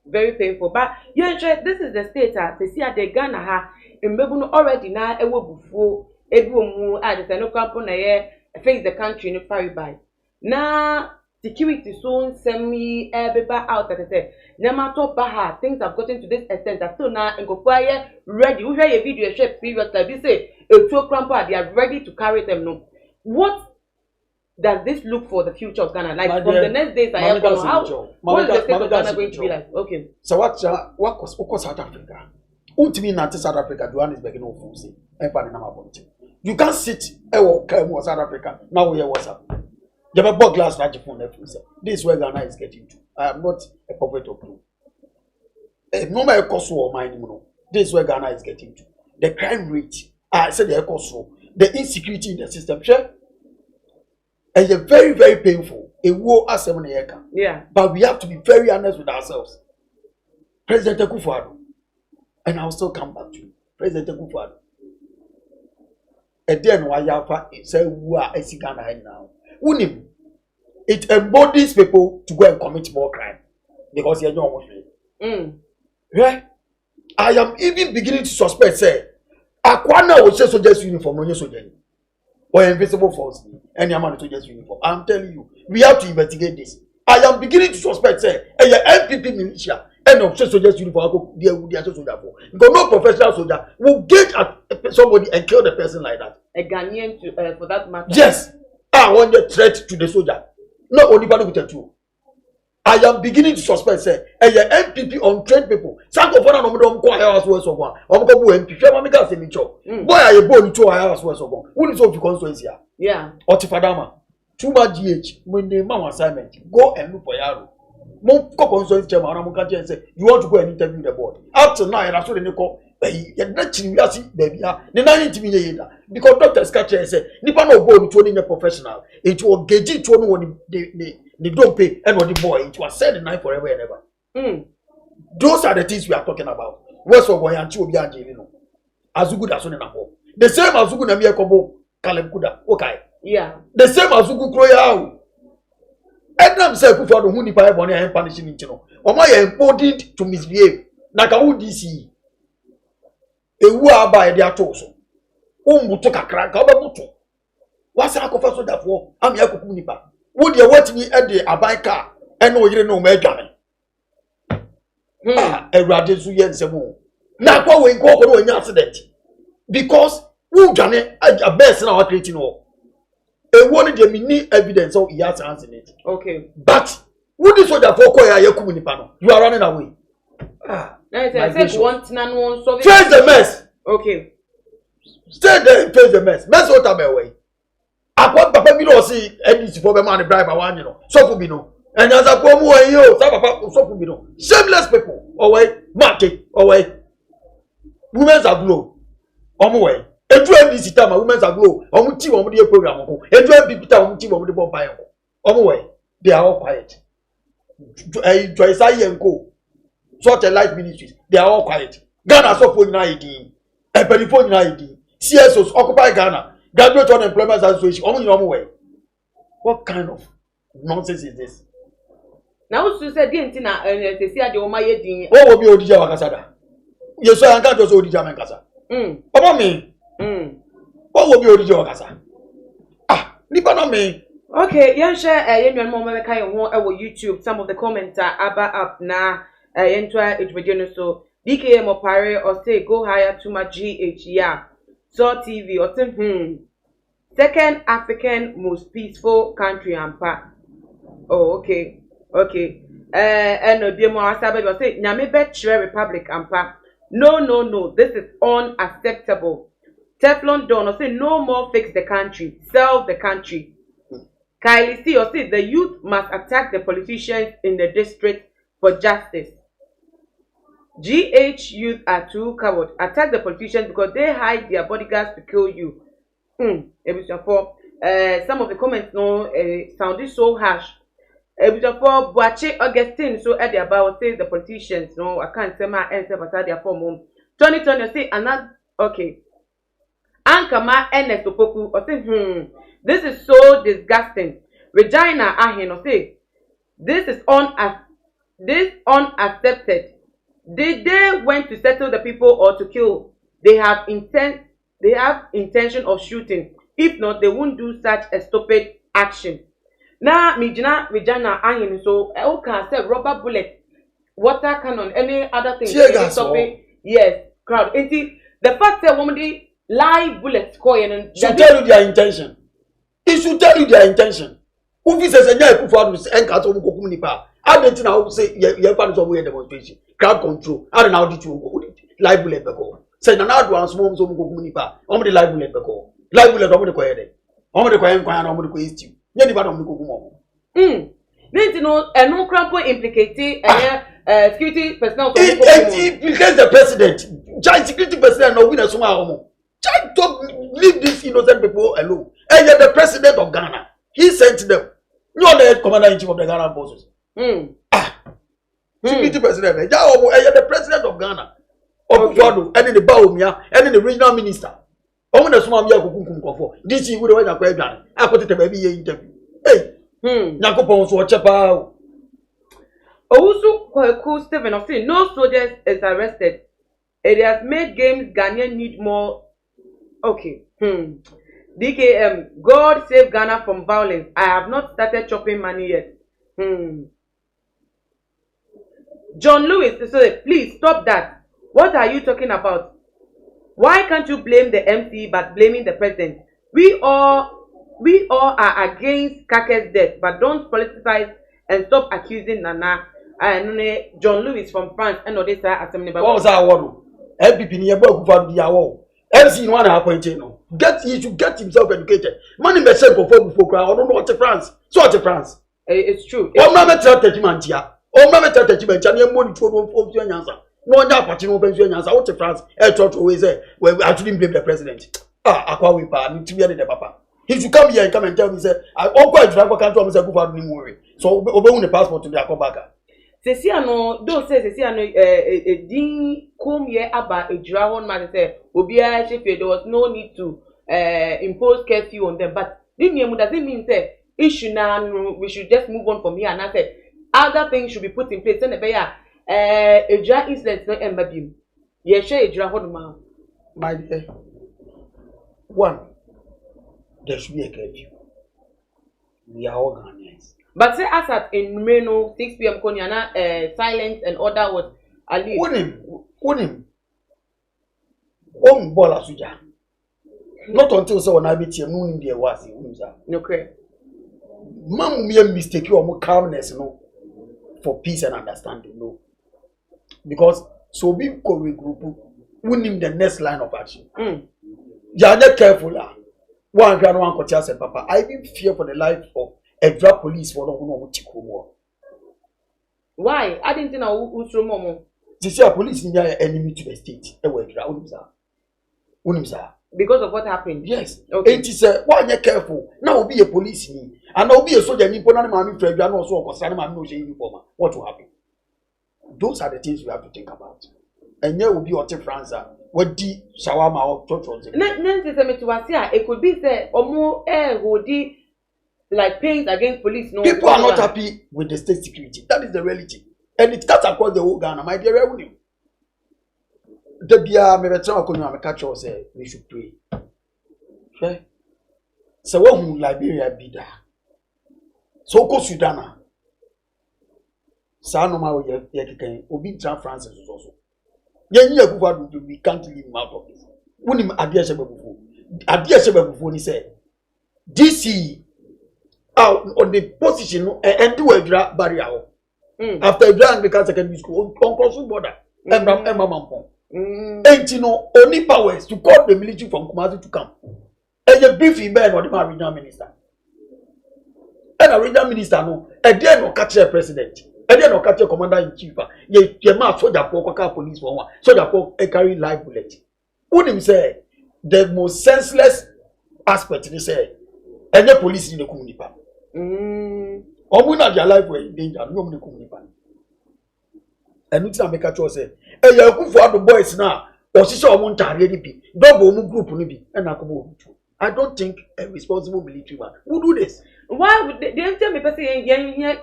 Very painful. But you enjoy this is the state they see at the Ghana ha in Bebuno already now a will before everyone at the no company face the country in a fire by. Now security soon send me everybody out at the Namato Baha things have gotten to this extent that still now and go fire ready. We hear a video shape period like this say a 2 cramper they are ready to carry them no. What does this look for the future of Ghana? Like from the next days I have gone how what is the state of Ghana going to be like? Okay. So what was South Africa? Ultimately not South Africa, do is beginning of Fusi. You can't sit South Africa. Now we hear what's up. You have a bought glass like phone. This is where Ghana is getting to. I am not a puppet of blue. No matter cost or mine, this is where Ghana is getting to. The crime rate, I said the cost, the insecurity in the system, sure. And it's very, very painful. A war as 7 years. Yeah. But we have to be very honest with ourselves. President Akufo-Addo, and I'll still come back to you. President Akufo-Addo. And then why you say who are Ghana now? Unim. It embodies people to go and commit more crime because you're not working. Right? I am even beginning to suspect. Say, Akwana will say soldiers uniform, no soldier, or invisible force, and Yamani soldiers uniform. I'm telling you, we have to investigate this. I am beginning to suspect. Say, a MPP militia. And of soldiers uniform, because no professional soldier will get at somebody and kill the person like that. A Ghanaian, for that matter. Yes, I want the threat to the soldier. Not only with the two. I am beginning to suspect, say, a MPP untrained people. Some of them don't go house worse of one. I'm going to MPP. I'm going boy, are you born to a house worse of one? Who is of constituency? Yeah. Or Tifadama. Too much GH. When the mama assignment, go and look for Yaro. You want to go and interview the board. Up to now, I saw the Nico. You're not chilling, baby. Because doctors catch and say, Nipa no go to a professional. It will get it to one they don't pay and what the boy. It was said in night forever and ever. Those are the things we are talking about. West of Boy and Chiu as good as on the same as Ugu Namia Kobo, Kalem Kuda. Okay. Yeah. The same as Ugu Kroya. And I'm saying for the Hunipa Bonnie and punishing it. Or my embodied to misbehave. Naka DC. A war by their torso. Took a crack over Mutu. What's a confessor that for? I'm Yakunipa. Would you watch me at the Abai car and no, you know, Megan? A radisu yen semo. Now go and go for an accident. Because who done it a best in our creating all. A one they need evidence of he has hands in it. Okay. But what is what you are running away. Face the mess. Okay. Stay there and face the mess. Mess what I'm away. I want Papa Bino see any for the man bribe I want, you know. So for Bino. And as I go more you, Papa so for Bino. Shameless people. Away, market, away. Women's are glow. Away. And you this time, women's are glow. On team on the program. And you people on team on the bomb. Away. They are all quiet. Joyce and Co. Sort of life ministries. They are all quiet. Ghana so for ID. A telephone ID. CSOs occupy Ghana. Graduate Unemployment Association. Only your way. What kind of nonsense is this? Now, you said, didn't they see the Omaye ding? What will be Odija Wakasada? Yes, I can't just Odija Mankasa. About me. What will be Odija Wakasa? Ah, Nipana me. Okay, young share a young moment kind of YouTube. Some of the comments are about up now. Enter it so DKM or Pare or say go higher to my GH, yeah. So TV or say, second African most peaceful country and part. Oh, okay. Okay. And no demo Asabe or say, Nyame Betche Republic and part. No. This is unacceptable. Teflon Don or say no more fix the country, sell the country. Kylie C or say the youth must attack the politicians in the district for justice. GH youth are too coward. Attack the politicians because they hide their bodyguards to kill you. Some of the comments sounded so harsh. For Boache Augustine, so at the about say the politicians, no, I can't say my answer but their form. Tony say another okay. Ankama Ernest Opoku or say this is so disgusting. Regina Ahin or say this is unaccepted. Did they went to settle the people or to kill? They have intention of shooting. If not, they won't do such a stupid action. Now, Mijina Regina Ahin so okay say rubber bullet, water cannon, any other thing. Yes, crowd. The fact that woman live bullets coin should tell you their intention. It should tell you their intention. Who says a guy who found and cut on Kokumunipa? I don't know say you're part of a demonstration. Crowd control. I don't know how to live bullet beko. Say na do answer mo so Kokumunipa. Omo the live bullet beko. Live bullet omo the koyede. Omo the koyen kwan omo the koyesti. Ye di ba omo the kokumo. Need to know a no crampo implicated security personnel. It implicates the president. Giant security personnel no win a suma omo. Try to leave these innocent people alone. And you're the president of Ghana. He sent them. You're the commander-in-chief of the Ghana forces. Security president. And you're the president of Ghana. And in the Baumia, and in the regional minister. I'm going to swim here for this is what I done. I put it a baby interview. Hey, Nakopon so chapa. Also, Kwaku Stephen of saying no soldiers is arrested. It has made games Ghanaian need more. Okay. DKM, God save Ghana from violence. I have not started chopping money yet. John Lewis, so please stop that. What are you talking about? Why can't you blame the MC but blaming the president? We all are against Kaaka's death, but don't politicize and stop accusing Nana. And John Lewis from France and Odessa Assembly. What was our one? MPP near Boku the hour. MC one appointed no. He should get himself educated. Money may send before crowd. I don't know what to France. So what to France? It's true. Oh, Mamma tell Techimantia. Oh, Mamma tell Techimantia. Money to one answer. No one party no pension answer. What to France? I thought always say well, I shouldn't blame the president. Aqua Wipa, need to be the papa. He should come here and come and tell me say I all quite drive a country. I'm say go for the worry. So obey the passport to the Akobaka. Sesiano don't say Sesiano din come here about Ejura one man say Obia Sheffield there was no need to impose curfew on them, but this doesn't mean say issue now we should just move on from here and I say other things should be put in place. And Ejura incident no embabim. Yes, Ejura one my dear. One, there should be a curfew. We are all Ghanaians. But say as at in Reno 6 p.m. Konyana silence and order was at least. Wouldn't him. on bola suja. Not until so when I be here, moon in the was okay. Mom me a mistake you more calmness, no, for peace and understanding, no. Because so be group winning the next line of action. You are not careful. One coach said, Papa, I even fear for the life of a drug police for no one. Why? I didn't know who's from Momo. This year, police in your enemy to the state. Because of what happened? Yes. Okay. And he said, why are you careful? Now be a police and I'll be a soldier. You put on my friend, you are not so concerned. I'm not saying what will happen. Those are the things we have to think about. And here will be your France. What the shawarma or church? It could be said or more air would like pains against police. No, people are not happy with the state security. That is the reality. And it cuts across the whole Ghana, my dear revenue. The Bia Mevetra catch us say we should pray. Okay? So what will Liberia be there? So go Sudan. Sanoma Obi Francis also. We can't leave him out of this. When him Adia Sheba he said, DC out on the position and do a barrier. After Ejura Anglican Secondary School, on crossing border, and you know, only powers to call the military from Kumasi to come. And the briefing man or the regional minister. And a regional minister, no, and then no catch a president. And then no catch a commander in chief. Ye must soldier for police for one, soldier for a carry live bullet. Who him say the most senseless aspect, he say, and the police in the community. Omuna their life were in danger, no one community. And it's not make a choice. And you go for the boys now, or she saw one time be double group nibi and I don't think a responsible military man would do this. Why would they tell me person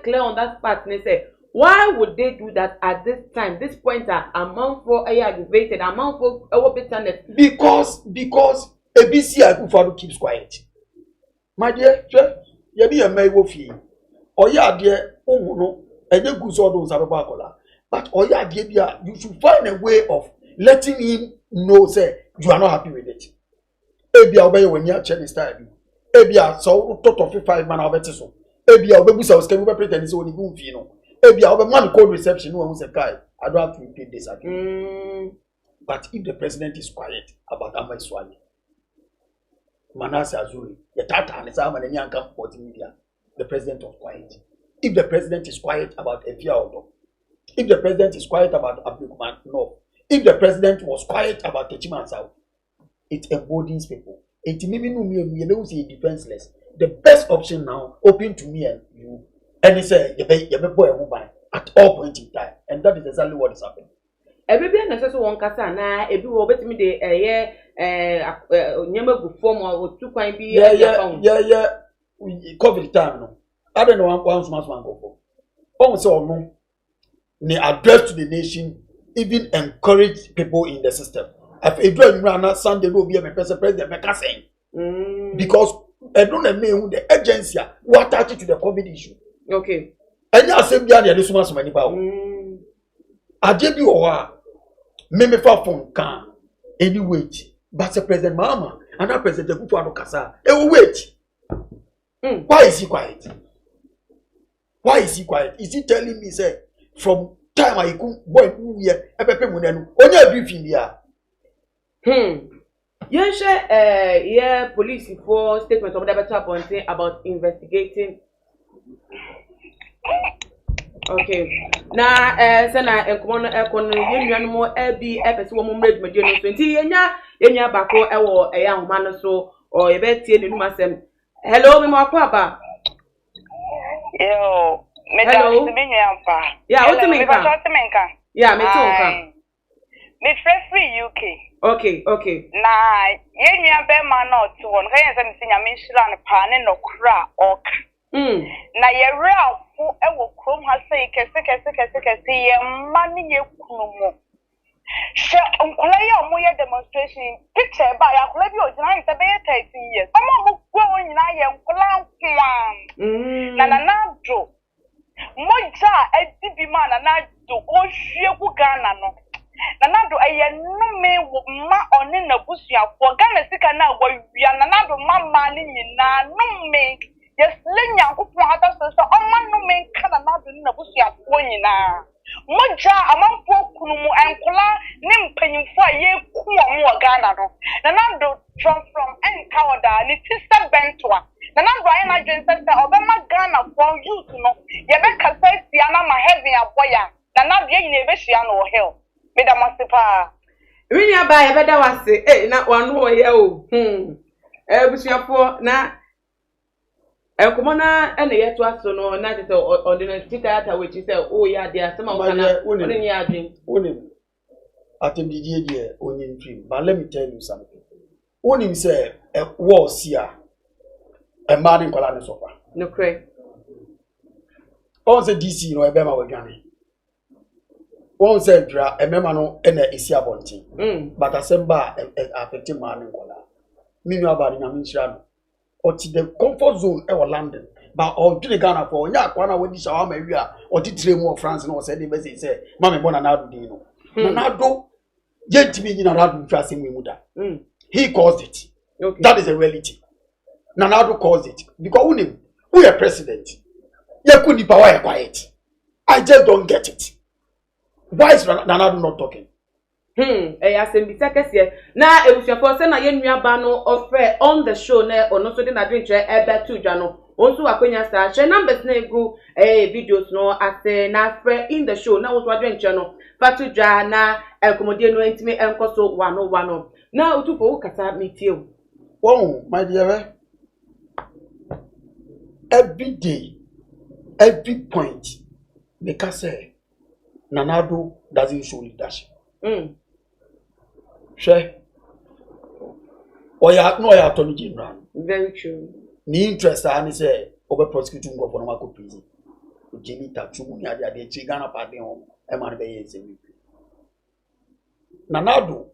clear on that part and they say why would they do that at this time? This point amount for aggravated, amount for our bitterness. Because ABC Akufo keeps quiet. My dear, you be a may fee. Or ya dear, oh no, and you go so those are but or ya dear, you should find a way of letting him know, say, you are not happy with it. Ebia obey when you check this time. Ebia so total 5 man of it so. Ebia obey so can we pretend is only good fino. Ebia obey man call reception no one say guy. I don't have to repeat this again. But if the president is quiet about Amai Swali, Manase Azuri, the Tata and Sama and Yanka for media, the president was quiet. If the president is quiet about Efia Odo, if the president is quiet about Abdulman, no. If the president was quiet about Techiman South, it emboldens people. It means defenseless. The best option now, open to me and you, and he said, you boy a woman at all points in time. And that is exactly what is happening. Everybody necessary one kasa na ebi wo betimi de nyema gu form or two kwan bi COVID time no. I don't know one smart one go for. Almost all no. They address to the nation, even encourage people in the system. If a drug Sunday will be a president, because I don't know the agency who attach to the COVID issue. Okay. And you are saying that there is so much money power. I did you or me for phone can any wait, but the president Mama and that president Kufuor Kasa, they will wait. Why is he quiet? Why is he quiet? Is he telling me say from time I come boy here only a briefing here? You share yeah police for statement of the better appointing about investigating. Okay. Na sana enkomo ekonu yennuan mo abi epese wo mo mredi medie no so nti yenya bako ewo eya homa no so o ye betie nenum asem. Hello me mo akwa yo me da me nyampa ya o timi nka ya me to nka me free UK. Okay. Na yennuan be ma na otu won ka yen se me sinya me nhira ne pa ne no kra ok. Na yewre afo ewo krom ha sei kese ye mani ye kunumo she onkola ye omo ye demonstration picture ba ya kola bi ojina nse be 13 years omo mo gwo nyina ye nkola nkwa na do moja edibi ma na do o hwie ku Ghana no na do eye num me ma oni na busuafo Ghana sika na wawia na do mama ni nyina no me yes le nyankopon ata so oma no me kana na do na busuafo nyina moja amanfo kunu mu enkola ne mpanyimfo a ye kuwa mu Ghana no na do from encounter ni sister bentoa na do ayi na dwen se obema Ghana for youth no ye be kasa sia na ma heaven aboya na do ye nyina be hia no hell me da masipa Really aba ye beda wase na wanu oye o busuafo na enkomo na ene yeto aso no na te ordinary tita which say oh ya dia some of kana oni ya adwin onim atendidie die onim dream but let me tell you something onim say war sia e ma de nkola ne sofa no cray on say DC no e be ma wadwane on say dra e mema no e na esi abontin but asemba affect ma ne nkola minu abari na minchira no or the comfort zone e London but or to the Ghana for nya akwa na wadi shawa ma wi a or ti trem of France no say the message say mama bona na do din no na do yentimi ni na do twase mu da he caused it. Okay. That is a reality. Nanado caused it because we are president ye kuni power quiet. I just don't get it. Why is Nanado not talking? Asembi sekese na ebusuafo se na ye nuaba no offer on the show na ono so de na dwen kire ebe tu dwa no onso akonya sa share numbers na egu videos no ase na afre in the show na onso adwen kire no fatu dwa na enkomodie no ntimi enkoso wano na utupo ukata metie o oh my dear every day every point because Nanado doesn't show leadership. Sure. Or you have no attorney general. Very true. Ni interest and say over prosecuting go for no prison. Jimmy Tachu ni ade Ghana party home e man be yen say. Nanado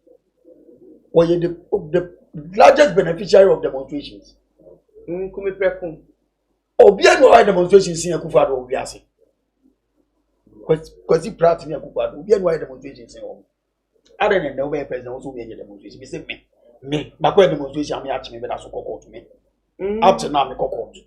was the largest beneficiary of demonstrations. Kumi prekum. Obi no high demonstrations in Akufo-Addo obi ase. Kwesi Pratt ni Akufo-Addo obi no high demonstrations in home. Other than the way president also be a demonstration. Me say me back when demonstration me ask me be that so court to me. Up to now me court.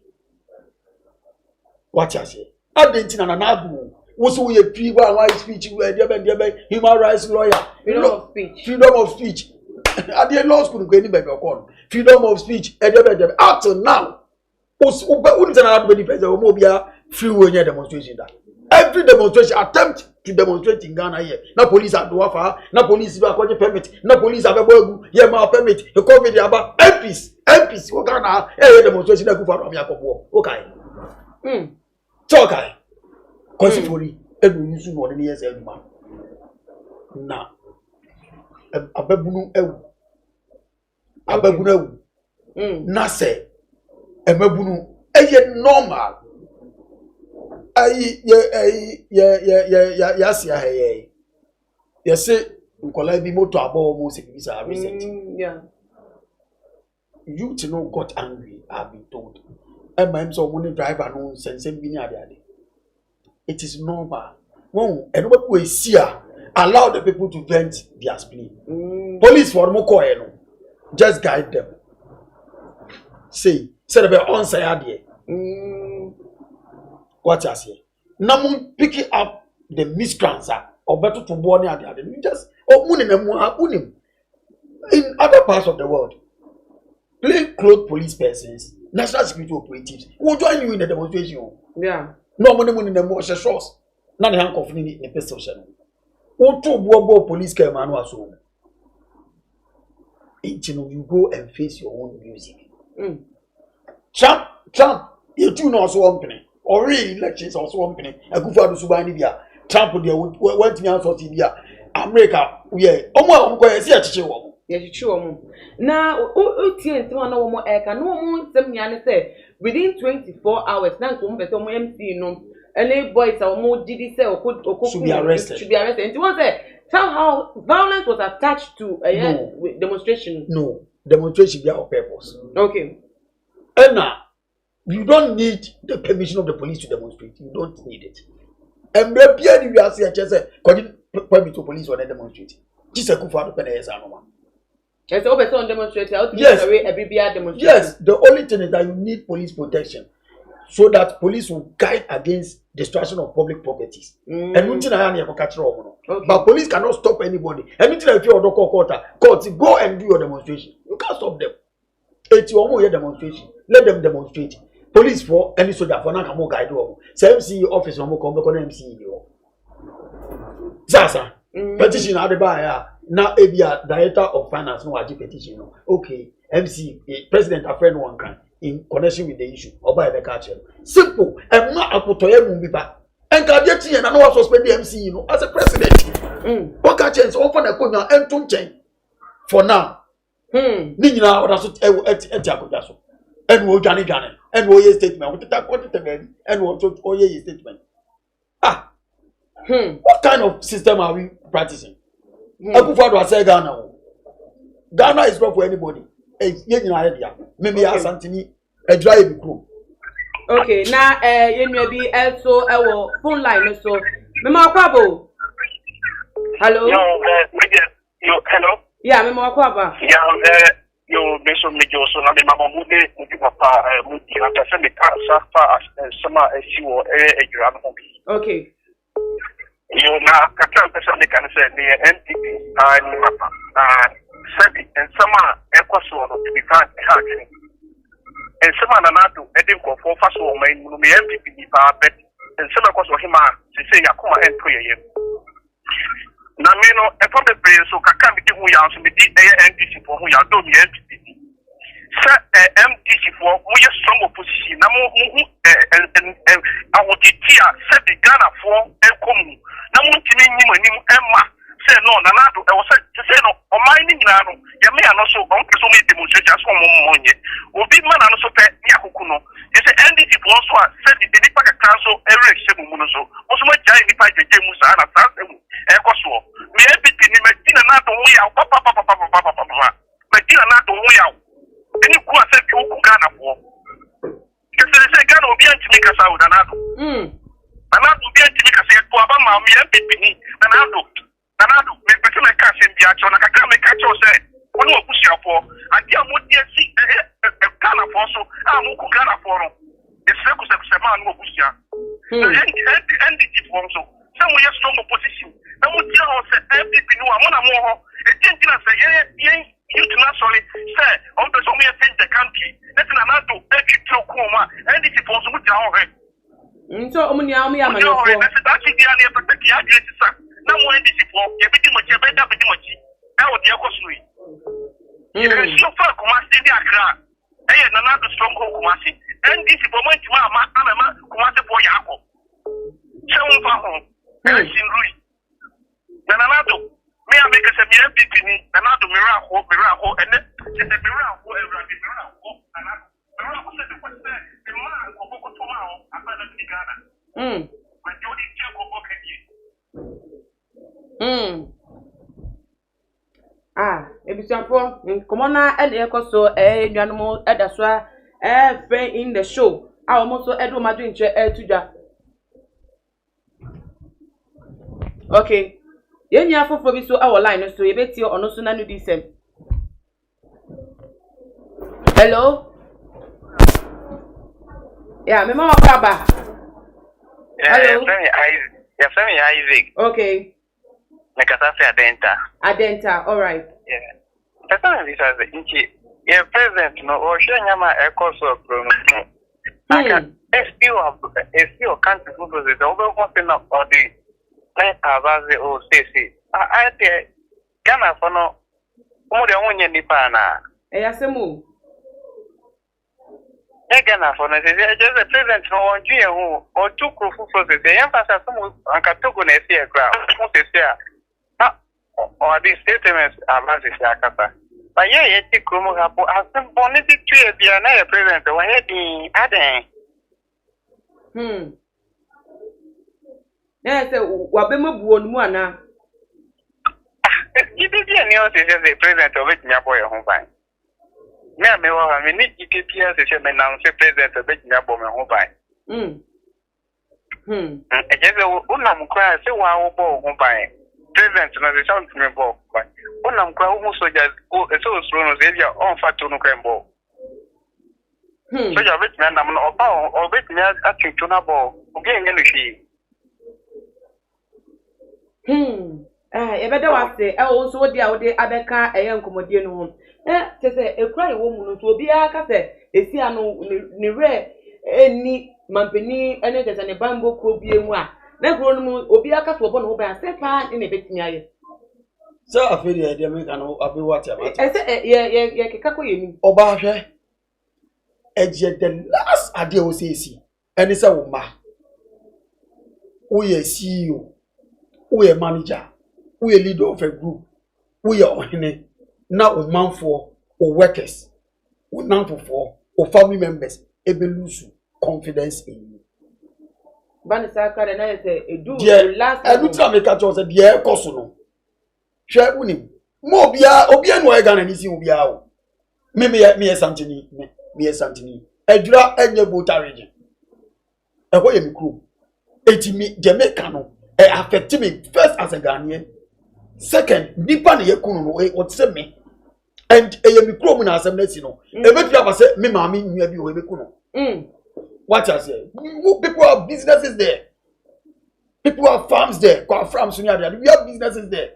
What you say? Adentina na Nanado wo so we free one speech we dey human rights lawyer. Freedom of speech. Freedom of speech. At the law school go anybody call. Freedom of speech. Up to now. President free way demonstration that. Every demonstration attempt to demonstrate in Ghana here. Na police are do afa, na police do akwaje permit, na police have egu, ye ma permit, e covid aba MPs wo Ghana demonstration na kufa am yakobo. Okay. Chokai. Kosi fori edu yusu no ne yes eduma. Na ababunu ewu. Na se emabunu eye normal. Yes, say Nkola bi moto abo mo security recent. Yeah. You to know got angry, I've been told. And my so money driver no sense bi ni ade. It is normal. Won anybody we see allow the people to vent their spleen. Police for mo call no. Just guide them. Say be on side there. What you say? Namun picking up the miscreants or better to born at the other. Just in other parts of the world, plain clothes police persons, national security operatives will join you in the demonstration. Yeah. No money in the more shows. None of handcuff in the pistol channel. What two bobo police came and was home. You go and face your own music. Trump, you do not so opening. Or really elections also opening. Akufo-Addo subani bia. Trump dey went me answer bia. America we omo ko esi achiche wo. Ye chiche wo. Na o tie ntimo na wo mo eka no mo nsem nya ne say within 24 hours na nko mbese mo MC no any boys a mo didi say should be arrested. And you want say how violence was attached to a demonstration. No, demonstration be on purpose. Okay. And now you don't need the permission of the police to demonstrate. You don't need it. And maybe we are saying, permit to police when they demonstrate. This Akufo-Addo pen is anoma. Yes, open on demonstrate. Yes, every demonstration. yes. The only thing is that you need police protection, so that police will guide against destruction of public properties. And but police cannot stop anybody. Anything if you order court, go and do your demonstration. You can't stop them. It's your own demonstration. Let them demonstrate. Police for any soldier for now can guide you. Say MC office no come back on MC. Sasa petition adeba now Abia director of finance no aji petition no. Okay, MC president a friend one can in connection with the issue. Oba ebe catch simple. And not akotoye mumbiba. And Kadiati and I know suspend the MC you know as a president. What catch is often a konya entum chain for now. Nina or so etiakojaso. And wo Johnny and wo ye statement. What that what it and what to ye statement. What kind of system are we practicing? Akufo-Addo say Ghana. Ghana is not for anybody. Maybe Asantini a dry group. Okay, now you may be also our phone line so. Memo Kwabo. Hello. Hello. Yeah, Memo Kwaba. Yeah, you mentioned me so na me mama mude papa mude na say me cancer sama esiwo Ejura no bi. Okay. You na kaka person they can say the NPP and papa sabi and sama ekwaso no to be found hard. And sama na nado edin ko for faso o mai no me NPP ni pa bet and sama kwaso hima say yakoma ento ye. Na me no e for the brain so kaka me di hu ya so me di NDC for hu ya do me NPP. Sa MDC for we strong opposition na mo awotiti a se be Ghana for enkomu na mo ntimi nyim anim emma say no na nado e wo say no o man ni nyina no ye me ano so on person me demonstration so mo monye obi man ano so pe ni akuku no e say NDC for so a say the nipa ka council every shemu mu no so o so ma jai nipa jeje mu sa na sa mu e ko so me ebiti ni me dina nado wo ya papa me dina nado wo ya any who are said you Ghana for. If they say Ghana will be anti-Mikasa with another. Another will be anti-Mikasa to Abama, me and Pipini, Anado, may become a cash in the action, like a Grammy catch or say, one more push up for, and the Amudia see a Ghana for so, I'm Ghana for. It's Circus of Saman Mokusia. The NDT for so. Some way a strong opposition. Now, what you all said, everything you are one more. It didn't say, yeah. You do not sorry, say, on the Somia change the country. Let's not do every Tokoma, and it's possible with your head. So, Omunyami, I'm that's actually the only protect the address. No more NDC for everything much better, pretty much. That would be a costly. If there's no far Kumasi, the Accra, and another strong Kumasi, NDC for my Mama, Kumasi for Yako. Seven for home, and it's in Louis. Then another. Me I make a MPP and now do miracle, and then it's a miracle, and miracle said the question, the man will go tomorrow, I'm not in Ghana. But you didn't tell me, come on now, and echo so a animal at the swag, friend in the show. I almost so Edo Madrid to that. Okay. Yen ya fofo bi so our line so ye beti ono so na no disem. Hello? Yeah, me mama kwaba. Hello. Yeah, Isaac. Okay. Nekasa say Adenta, all right. Yeah. That's not this as the inchi. Yeah, president no o nyama ekoso pro no. Aka still can't do the over one of the Abazi or Stacy. I tell Ghana for no more than 1 year Nipana. Yasemu. Ghana for no, just a president no year or 2 for the emphasis on Katogo Nesia crowd. Or these statements are Mazi Yakata. But yeah, yet Kumu has been bonnet to be another president or heading Aden. Yes, Wabema Buonwana. You did the president of it, my boy, home fine. I mean, it appears as a man president of it, my boy, home fine. I guess the Unam cry, so I will go home fine. president na the sound me bo ba onam kwa umu soldiers o so no se dia on fato no kwa mbo soldier bit na nam no oba o bit na atinto na bo obi enye no hwi ebeda wase o so dia wo de abeka nkomodie no ho tese ekura ewo mu no so obi aka se esi ano ni re eni mampeni ene tese ne bambo kro bie mu a na kro no mu obi aka so obo no ba se pa ni betimi aye so aferi e de me kan abi what am ye kekako yemi oba hwe eje the last ade o se esi eni se wo ma wo ye CEO wo ye manager we a leader of a group, we are on now man for or workers, or now for or family members, able lose confidence in you. Banisaka and I say, do last I do try make a choice at the air cosono. Share winning. Mobia, Obian Wagan and easy Obiao. Me something, me something. Ejura and your boat region. A way in crew. 80 me, Jamaicano, affect me first as a Ghanaian. Second, nipa ne yakunu no what say me and e me krom na asem na si no e betu aba say me maami nua bi o e beku no what I say people have businesses there, people have farms there, kwa farms so there, we have businesses there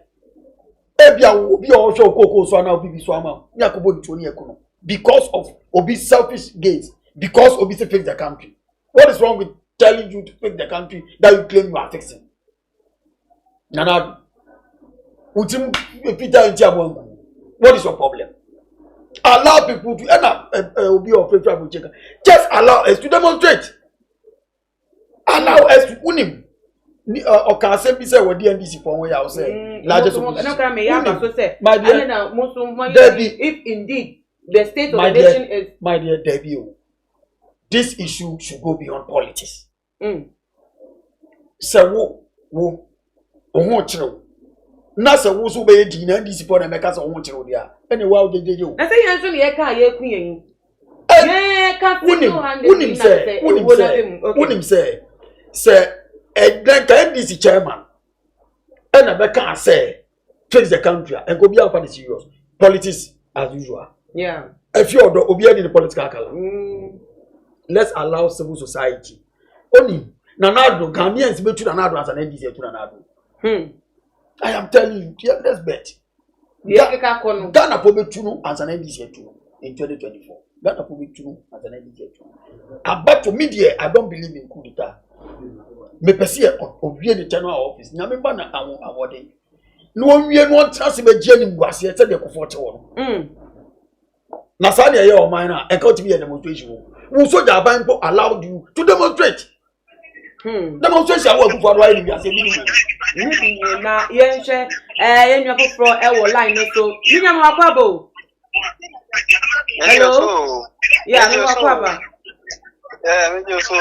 e bia obi o show koko so na obi so ama yakobo nto ne yakunu because of obi selfish gains, because obi say fix the country. What is wrong with telling you to fix the country that you claim you are fixing? Nana Utim Peter and Tiamongu. What is your problem? Allow people to end up be of travel checker. Just allow us to demonstrate. Allow us to unim. Or can say be say what DNDC for where I say largest my dear Debbie, if indeed the state of the nation is my dear Debbie, this issue should go beyond politics. So wo na se wo so be di na ndisi po na meka se wo chiro dia ene wa ojejeje o na se yen so ne ye ka ye ku yen ye ka unim se then can ndisi chairman ena beka say fix the country and go be out for the serious politics as usual. Yeah, if you odo obi any political color, let's allow civil society only nanado Ghanaians betu nanado as an ndisi etu nanado. I am telling you, yeah, let's bet. Ghana Pobetunu as an NDC in 2024. Ghana Pobetunu as an NDC. About to media, I don't believe in coup d'etat. Me perceive of the general office. Remember na awarding. No one trust me Jenny was here said the comfort one. Nasania your minor and got to be a demonstration. Who so that allowed you to demonstrate. Demonstration work for why you are saying na yenche yenwa foforo e wo line so yinyam akwabo. Hello, yeah, no akwaba. Me just so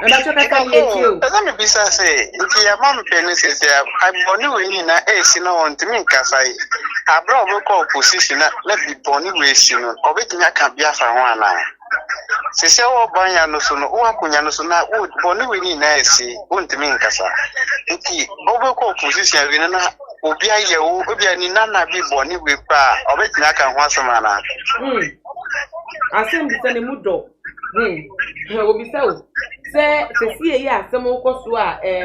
and I check out you. Let me be say nti ya mam penny say I boni we na e si no on timi nkasai abra obeko opposition na be boni we si no obetimi aka bia fa ho ana sese wo banya no so no wo akunya no so na wo boni we na e si ontimi nkasa nti obeko opposition we na obi aye wo obi ani na bi boni we pa obetimi aka ho asoma na asem bi se ne mudo obi say see here some so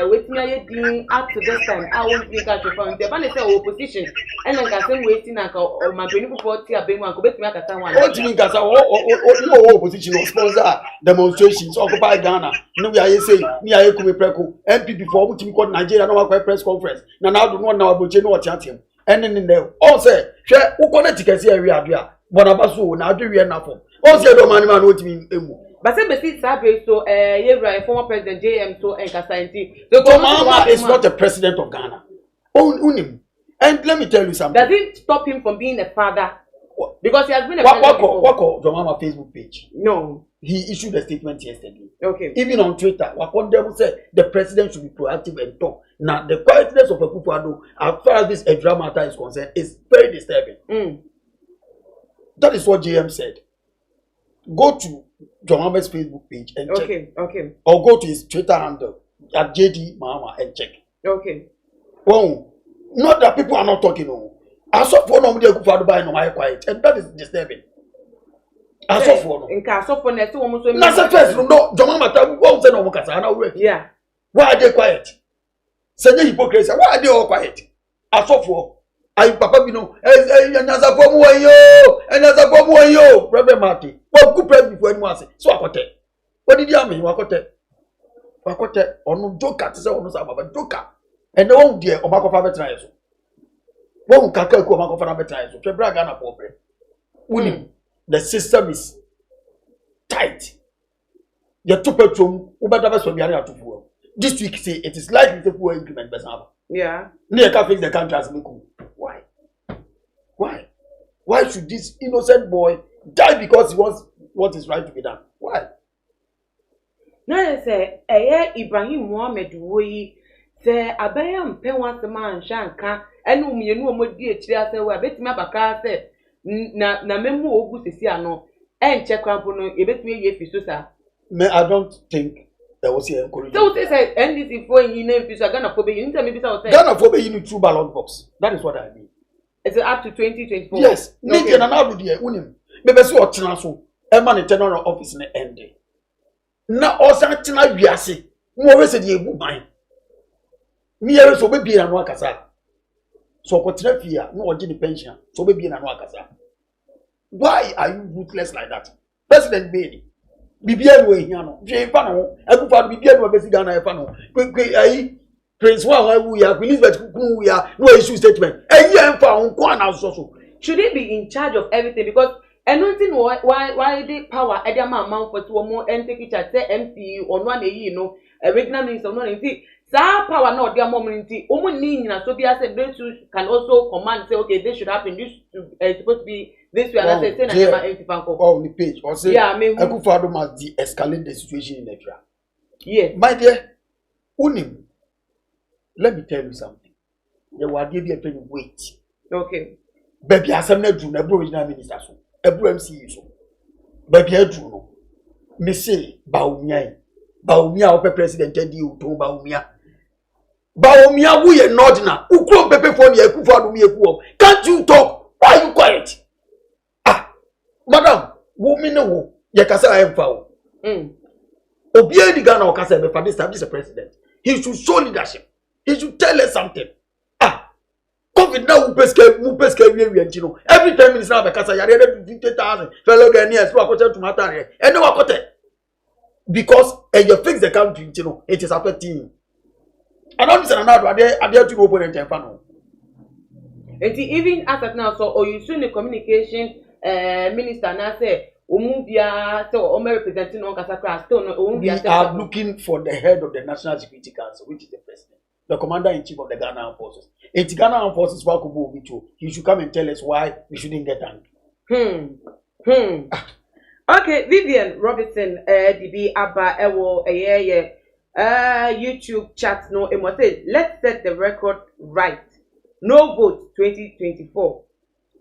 wetin aye din up to this time I won't think at your phone the ban say opposition and then can waiting na ka ma beni for ti abemu an ko betimi akata wan what do you mean kasa o opposition no sponsor demonstrations occupy Ghana no we aye say me aye kume preko MPP for mutimi ko Nigeria no wa press conference na do no na aboche no otiatem enen ne all say hwe wo connect kase awie adua bonabaso na adwe na fo all say do man no otimi emu. But say besi sabe so Ejura former president JM so and Casualties. So Mama is not the president of Ghana. Unim. And let me tell you something. Does it stop him from being a father? Because he has been a president. What Mama Facebook page? No. He issued a statement yesterday. Okay. Even on Twitter, Wakondemo said the president should be proactive and talk. Now the quietness of Akufo-Addo, as far as this Ejura matter is concerned, is very disturbing. That is what JM said. Go to John Mohammed's Facebook page and check. Okay. Or go to his Twitter handle at JD Mahama and check. Okay. Well, Not that people are not talking. No. As of for no, they go for buy no my quiet, and that is disturbing. As of for no. In case of for next woman so. Na say first no, Joma Mata won't say no mo kasa na we. Yeah. Why are they quiet? Say hypocrisy. Why are they all quiet? As of for I papa bi no nyanza for mu yo problem market what good press before anyone say so akote what did you mean wakote onu joker to say onu sa baba joker and no one there omakofa betra yeso won kaka ku omakofa na betra yeso twe braga na pobre woni the system is tight you to petrol ubada be so biare atufu this week say it is likely to go increment besama yeah near can fix the country as meku. Why should this innocent boy die because he wants what is right to be done? Why? No, say, Ibrahim Mohammed Woyi, say, Abayam Penwas the man Shanka, and whom you know more dear Chia say, well, bet me baka say, na memo Ogusisiano, and check rampono, a bit me if you I don't think there was here encouragement. So they say, and this is for you name, if you're gonna phobia, you tell me this out there. Ghana phobia, you need 2 ballot box. That is what I mean. Is it up to 2024? Yes. Okay. And now do the unim. Maybe so or chinaso. Emma turn office in the end. Now also china biasi. More say the woman. Near so be an wakasa. So continue fear, no origin pension. So be an wakasa. Why are you ruthless like that? President Bέatn. Bibian way here no. Jay Fano. I go for Bibian way besi Ghana Fano. Quick Prince one we are Elizabeth we are no issue statement. Should they be in charge of everything? Because I don't think why the power at the amount for 2 or more and take it at MC or one you know a regional minister no see power not their moment only so be as they can also command say okay this should happen this is supposed to be this way and I say on the page or say yeah I mean Akufo-Addo must de-escalate the situation in Ejura. Yes. My dear Unim. Let me tell you something. You will give you a penny wait. Okay. Baby, I am not doing a original minister. So, a MC. So, baby, I do know. Me say, Baumia, Ope President, and you to Baumia. Baumia, we are not now. Who come Pepe for me? Can't you talk? Why are you quiet? Ah, madam, woman, no, Yakasa, I am foul. Obia the Ghana or Casa, for this time, this is a president. He should show leadership. He should tell us something. COVID now every 10 minutes now because I had 50,000 fellow Ghanaians who are going to matter and no one because you fix the country, you know, it is affecting you. And I'm saying another I dare to open and panel. And even as of now, so or you soon the communication minister now say Umumbia so representing on Kasakra still we are looking for the head of the National Security Council, which is the president. The commander-in-chief of the Ghana Armed Forces. It's Ghana Armed Forces he should come and tell us why we shouldn't get angry. Okay, Vivian Robertson, DB Abba Ewo YouTube chat no say let's set the record right. No vote 2024.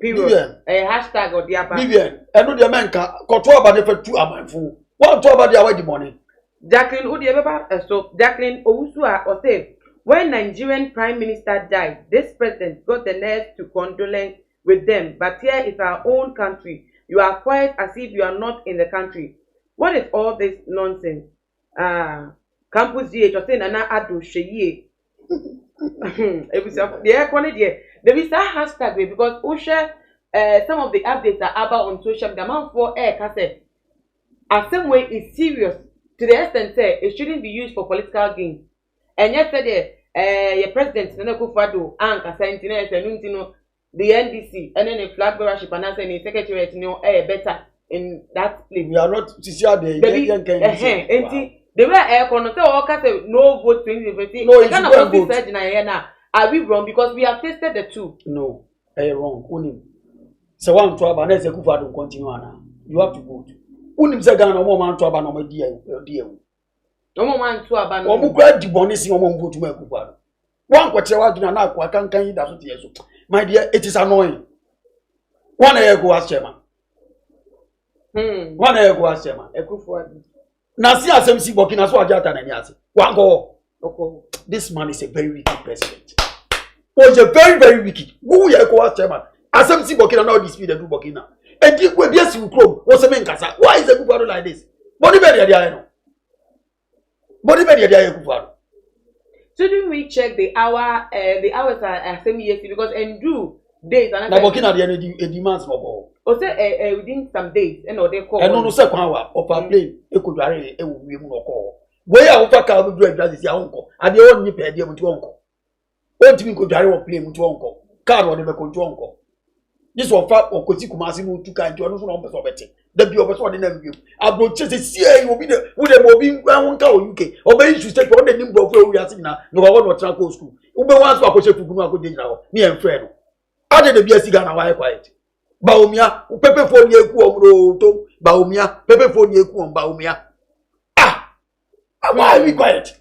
Period. Hashtag or the Abba. Vivian, I know the man can control about the 2 amount. What talk about the away the money? Jacqueline Udiababa, so Jacqueline Owusua or say when Nigerian Prime Minister died, this president got the nerve to condolence with them. But here is our own country. You are quiet as if you are not in the country. What is all this nonsense? Campus DH or saying Nana Ado Sheye. There is a hashtag because some of the updates are about on social media. Man for air cassette. A same way is serious to the extent that it shouldn't be used for political gain. And yesterday, your president Nana Akufo-Addo and Kasaintino, the NDC, and then the flag bearership and as the secretariat, better in that place. We are not the way I say no vote 2020. No, the kind of office now. Are we wrong? Because we have tested the two. No, wrong. Unim. So one to Abba, let's Akufo-Addo continue now. You have to vote. Unim say Ghana no man to Abba no dear. No man to Abba. Omu grad the bonus in one vote to Akufo-Addo. One question was doing now. I can't you that so. My dear, it is annoying. 1 year ago as chairman. 1 year ago as chairman. Akufo-Addo. Now see SMC Burkina Faso Ajata na niasi. One go. This man is a very wicked president. was a very, very wicked. Who you call chairman? As some see Burkina now dispute the Burkina. And if we yes you crow, what's a main casa? Why is a good like this? Body better the Body better the Shouldn't we check the hour? The hours are same years because and do days and now Burkina the demands more. Or say within some days, and or they call. And no second hour of a plane, it could vary. It will be more call. Where our car will do it, your uncle, and the only pay dear to uncle. What do you could vary or play with uncle? Car or never go to uncle. This was fat or Kosikumasi to kind to another numbers of it. The view of us one in them view. I brought just a CA will be the with a moving one cow UK. Or maybe you take on the number of where we are sitting now. No one or Tranco school. Ube once for Koshe dinner, me and friend. I did the BSC Ghana why quiet. Baumia, Pepe for Yeku to Baumia, Pepe for Yeku on Baumia. Ah, why are we quiet?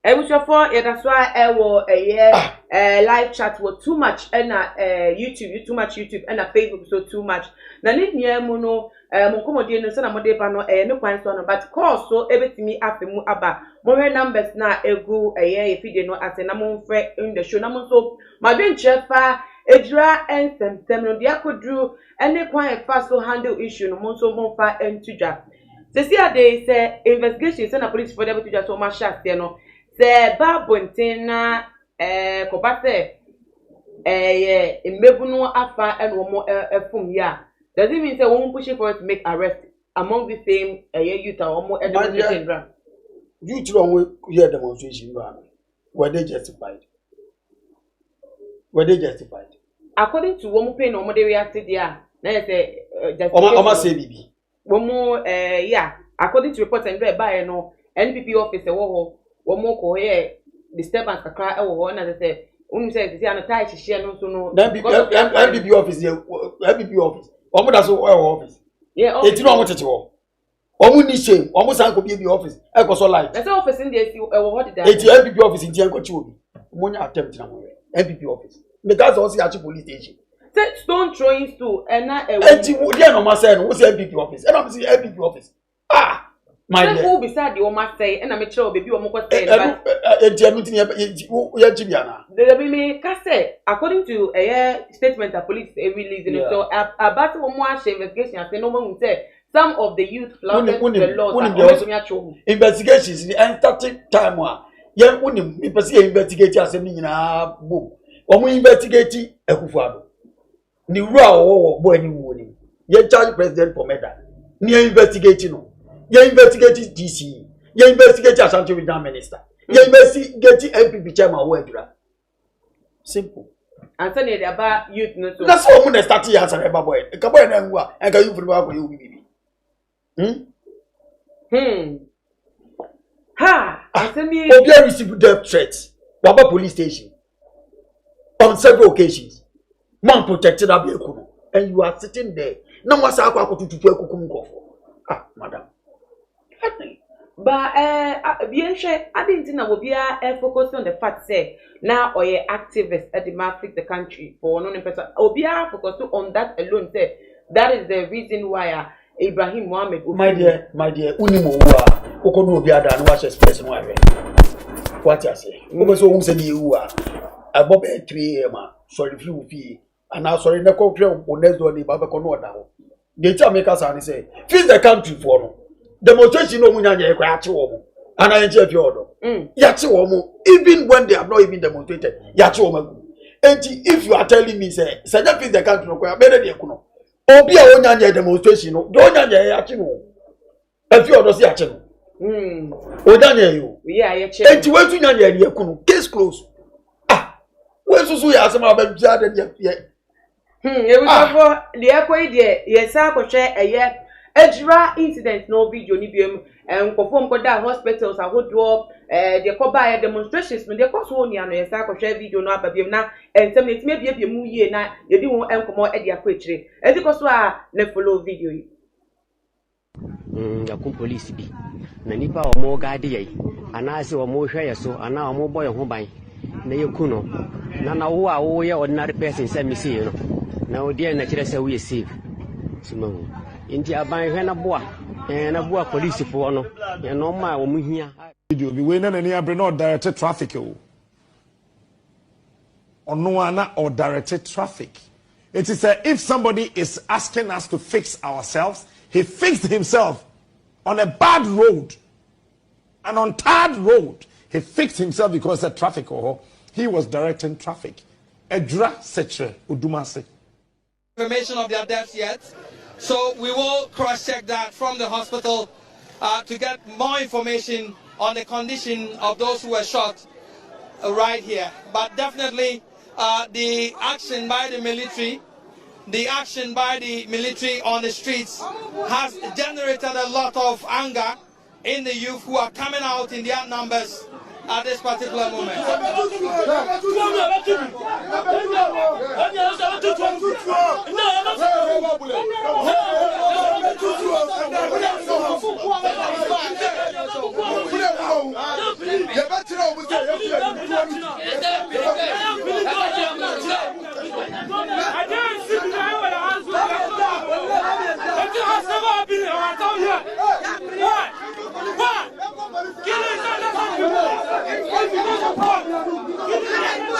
That's why I will live chat was too much and YouTube too much YouTube and Facebook so too much. Na near mono mokomodi no sana mode ba no no kwan so no but call so ebetimi afemu aba mo numbers na egu efide no ase na mo mfre in the show na mo so madwen chefa Ejura and no dia kodru ene kwan fa so handle issue no mo so mo fa entudwa. Sesi ade say investigation say na police for them to just so much shot there no. Se Bábọ̀ntín na kobase imbebunu afa and womo efum ya. Does it mean say woman pushing for it to make arrest among the same youth or womo demonstration ground? Youth don't hear demonstration ground. Were they justified? Were they justified? According to woman pain womo they reacted there. Na say Oma say bibi. Womo yeah. According to reports and by no NPP officer wo Womoko here disturbance kakra e wo ho na say unu say say an tie hihie no so no MPP office here MPP office omo da so office yeah e ti no omo tete wo omo ni shame omo san ko bi office e ko so light na say office in dey see e wo ho dey e ti MPP office in ti enko chi obi mo nya attempt na mo MPP office because o see achi police station say stone throwing stool and na e ti wo dey no ma say no wo see MPP office e no see MPP office my dear who beside the woman say and I'm sure baby woman ko say the me ka say according to a statement that police released so about woman investigation and say no one say some of the youth flouted the laws investigations the entertain time wa yen unim me person investigate asem ni nyina boom omo investigate Akufo-Addo ni rua wo bo ani wo ni ye charge president for murder ni investigate no you investigate DC, you investigate Ashanti Regional Minister, you investigate MPP chairman Ejura. Simple. And so they about youth no so. That's what we start here as a boy. E ka boy na ngwa, e ka you for go you bibi. Ha, asemi Obi receive death threats. Waba police station. On several occasions. Man protected Abiekuno. And you are sitting there. No one sa akwa kututu ekukum nkofo. Ah, madam. But bien share I didn't know we are focused on the fact say now or ye activists at the Africa the country for non person obia focused on that alone say that is the reason why Ibrahim Mohammed my dear unimo wa okono obi ada no was express no awe what you say o so say the wa abob 3 am sorry fi and now sorry na ko o next door ni baba ko no oda ho the Jamaica say feed the country for no demonstration no munyanya e kwa ache wo mo ana yen che odo yache wo mo even when they have not even demonstrated yache wo mo enti if you are telling me say that feed the country no kwa better dey kuno obi a onyanya demonstration no do onyanya yache no afi odo si yache no onyanya yo yeah yache enti wetu nyanya dey kuno case close we susu ya asema ba bia de e we for the ekoi dey yesa akwohwe eye Ejura incident no video ni biem perform koda hospitals ahodo de ko ba demonstrations no de ko so oni ano yesa akwohwe video no ababiem na entem net me bia mu yie na ye di ho enkomo e de akwakyire edi ko so a na follow video yi ya police bi na nipa omo gade yai ana ase omo hwe yeso ana omo boy ho ban na yeku no na wo a wo ye ordinary person say me see no na odi na kire say we save simamu inti aban hwe na boa police fo no ye no ma wo muhia video bi we na nani abre no direct traffic o onoana or directed traffic. It is if somebody is asking us to fix ourselves, he fixed himself on a bad road, an untarred road. He fixed himself because of traffic. He was directing traffic. Ejura seche udumase. Information of their deaths yet, so we will cross-check that from the hospital to get more information on the condition of those who were shot right here. But definitely the action by the military on the streets has generated a lot of anger in the youth who are coming out in their numbers at this particular moment.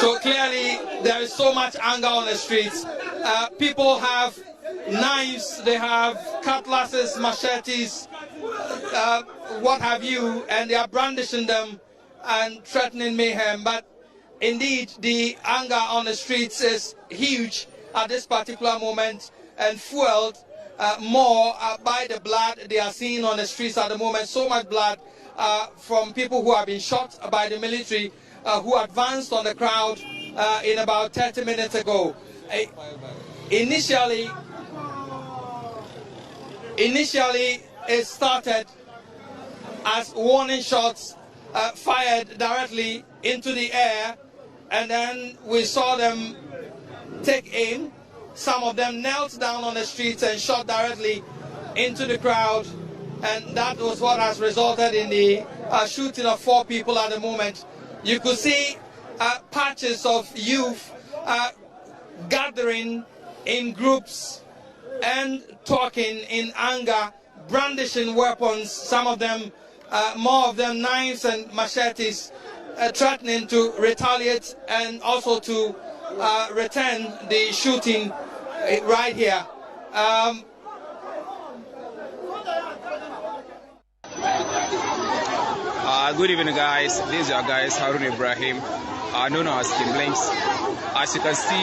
So clearly there is so much anger on the streets. People have knives, they have cutlasses, machetes, what have you, and they are brandishing them and threatening mayhem. But indeed the anger on the streets is huge at this particular moment and fueled more by the blood they are seeing on the streets at the moment. So much blood from people who have been shot by the military who advanced on the crowd in about 30 minutes ago. Initially it started as warning shots fired directly into the air, and then we saw them take aim. Some of them knelt down on the streets and shot directly into the crowd, and that was what has resulted in the shooting of 4 people at the moment. You could see patches of youth gathering in groups and talking in anger, brandishing weapons, some of them, more of them knives and machetes, threatening to retaliate and also to return the shooting right here. Good evening, guys. This is your guys, Harun Ibrahim, known as Kim Blinks. As you can see,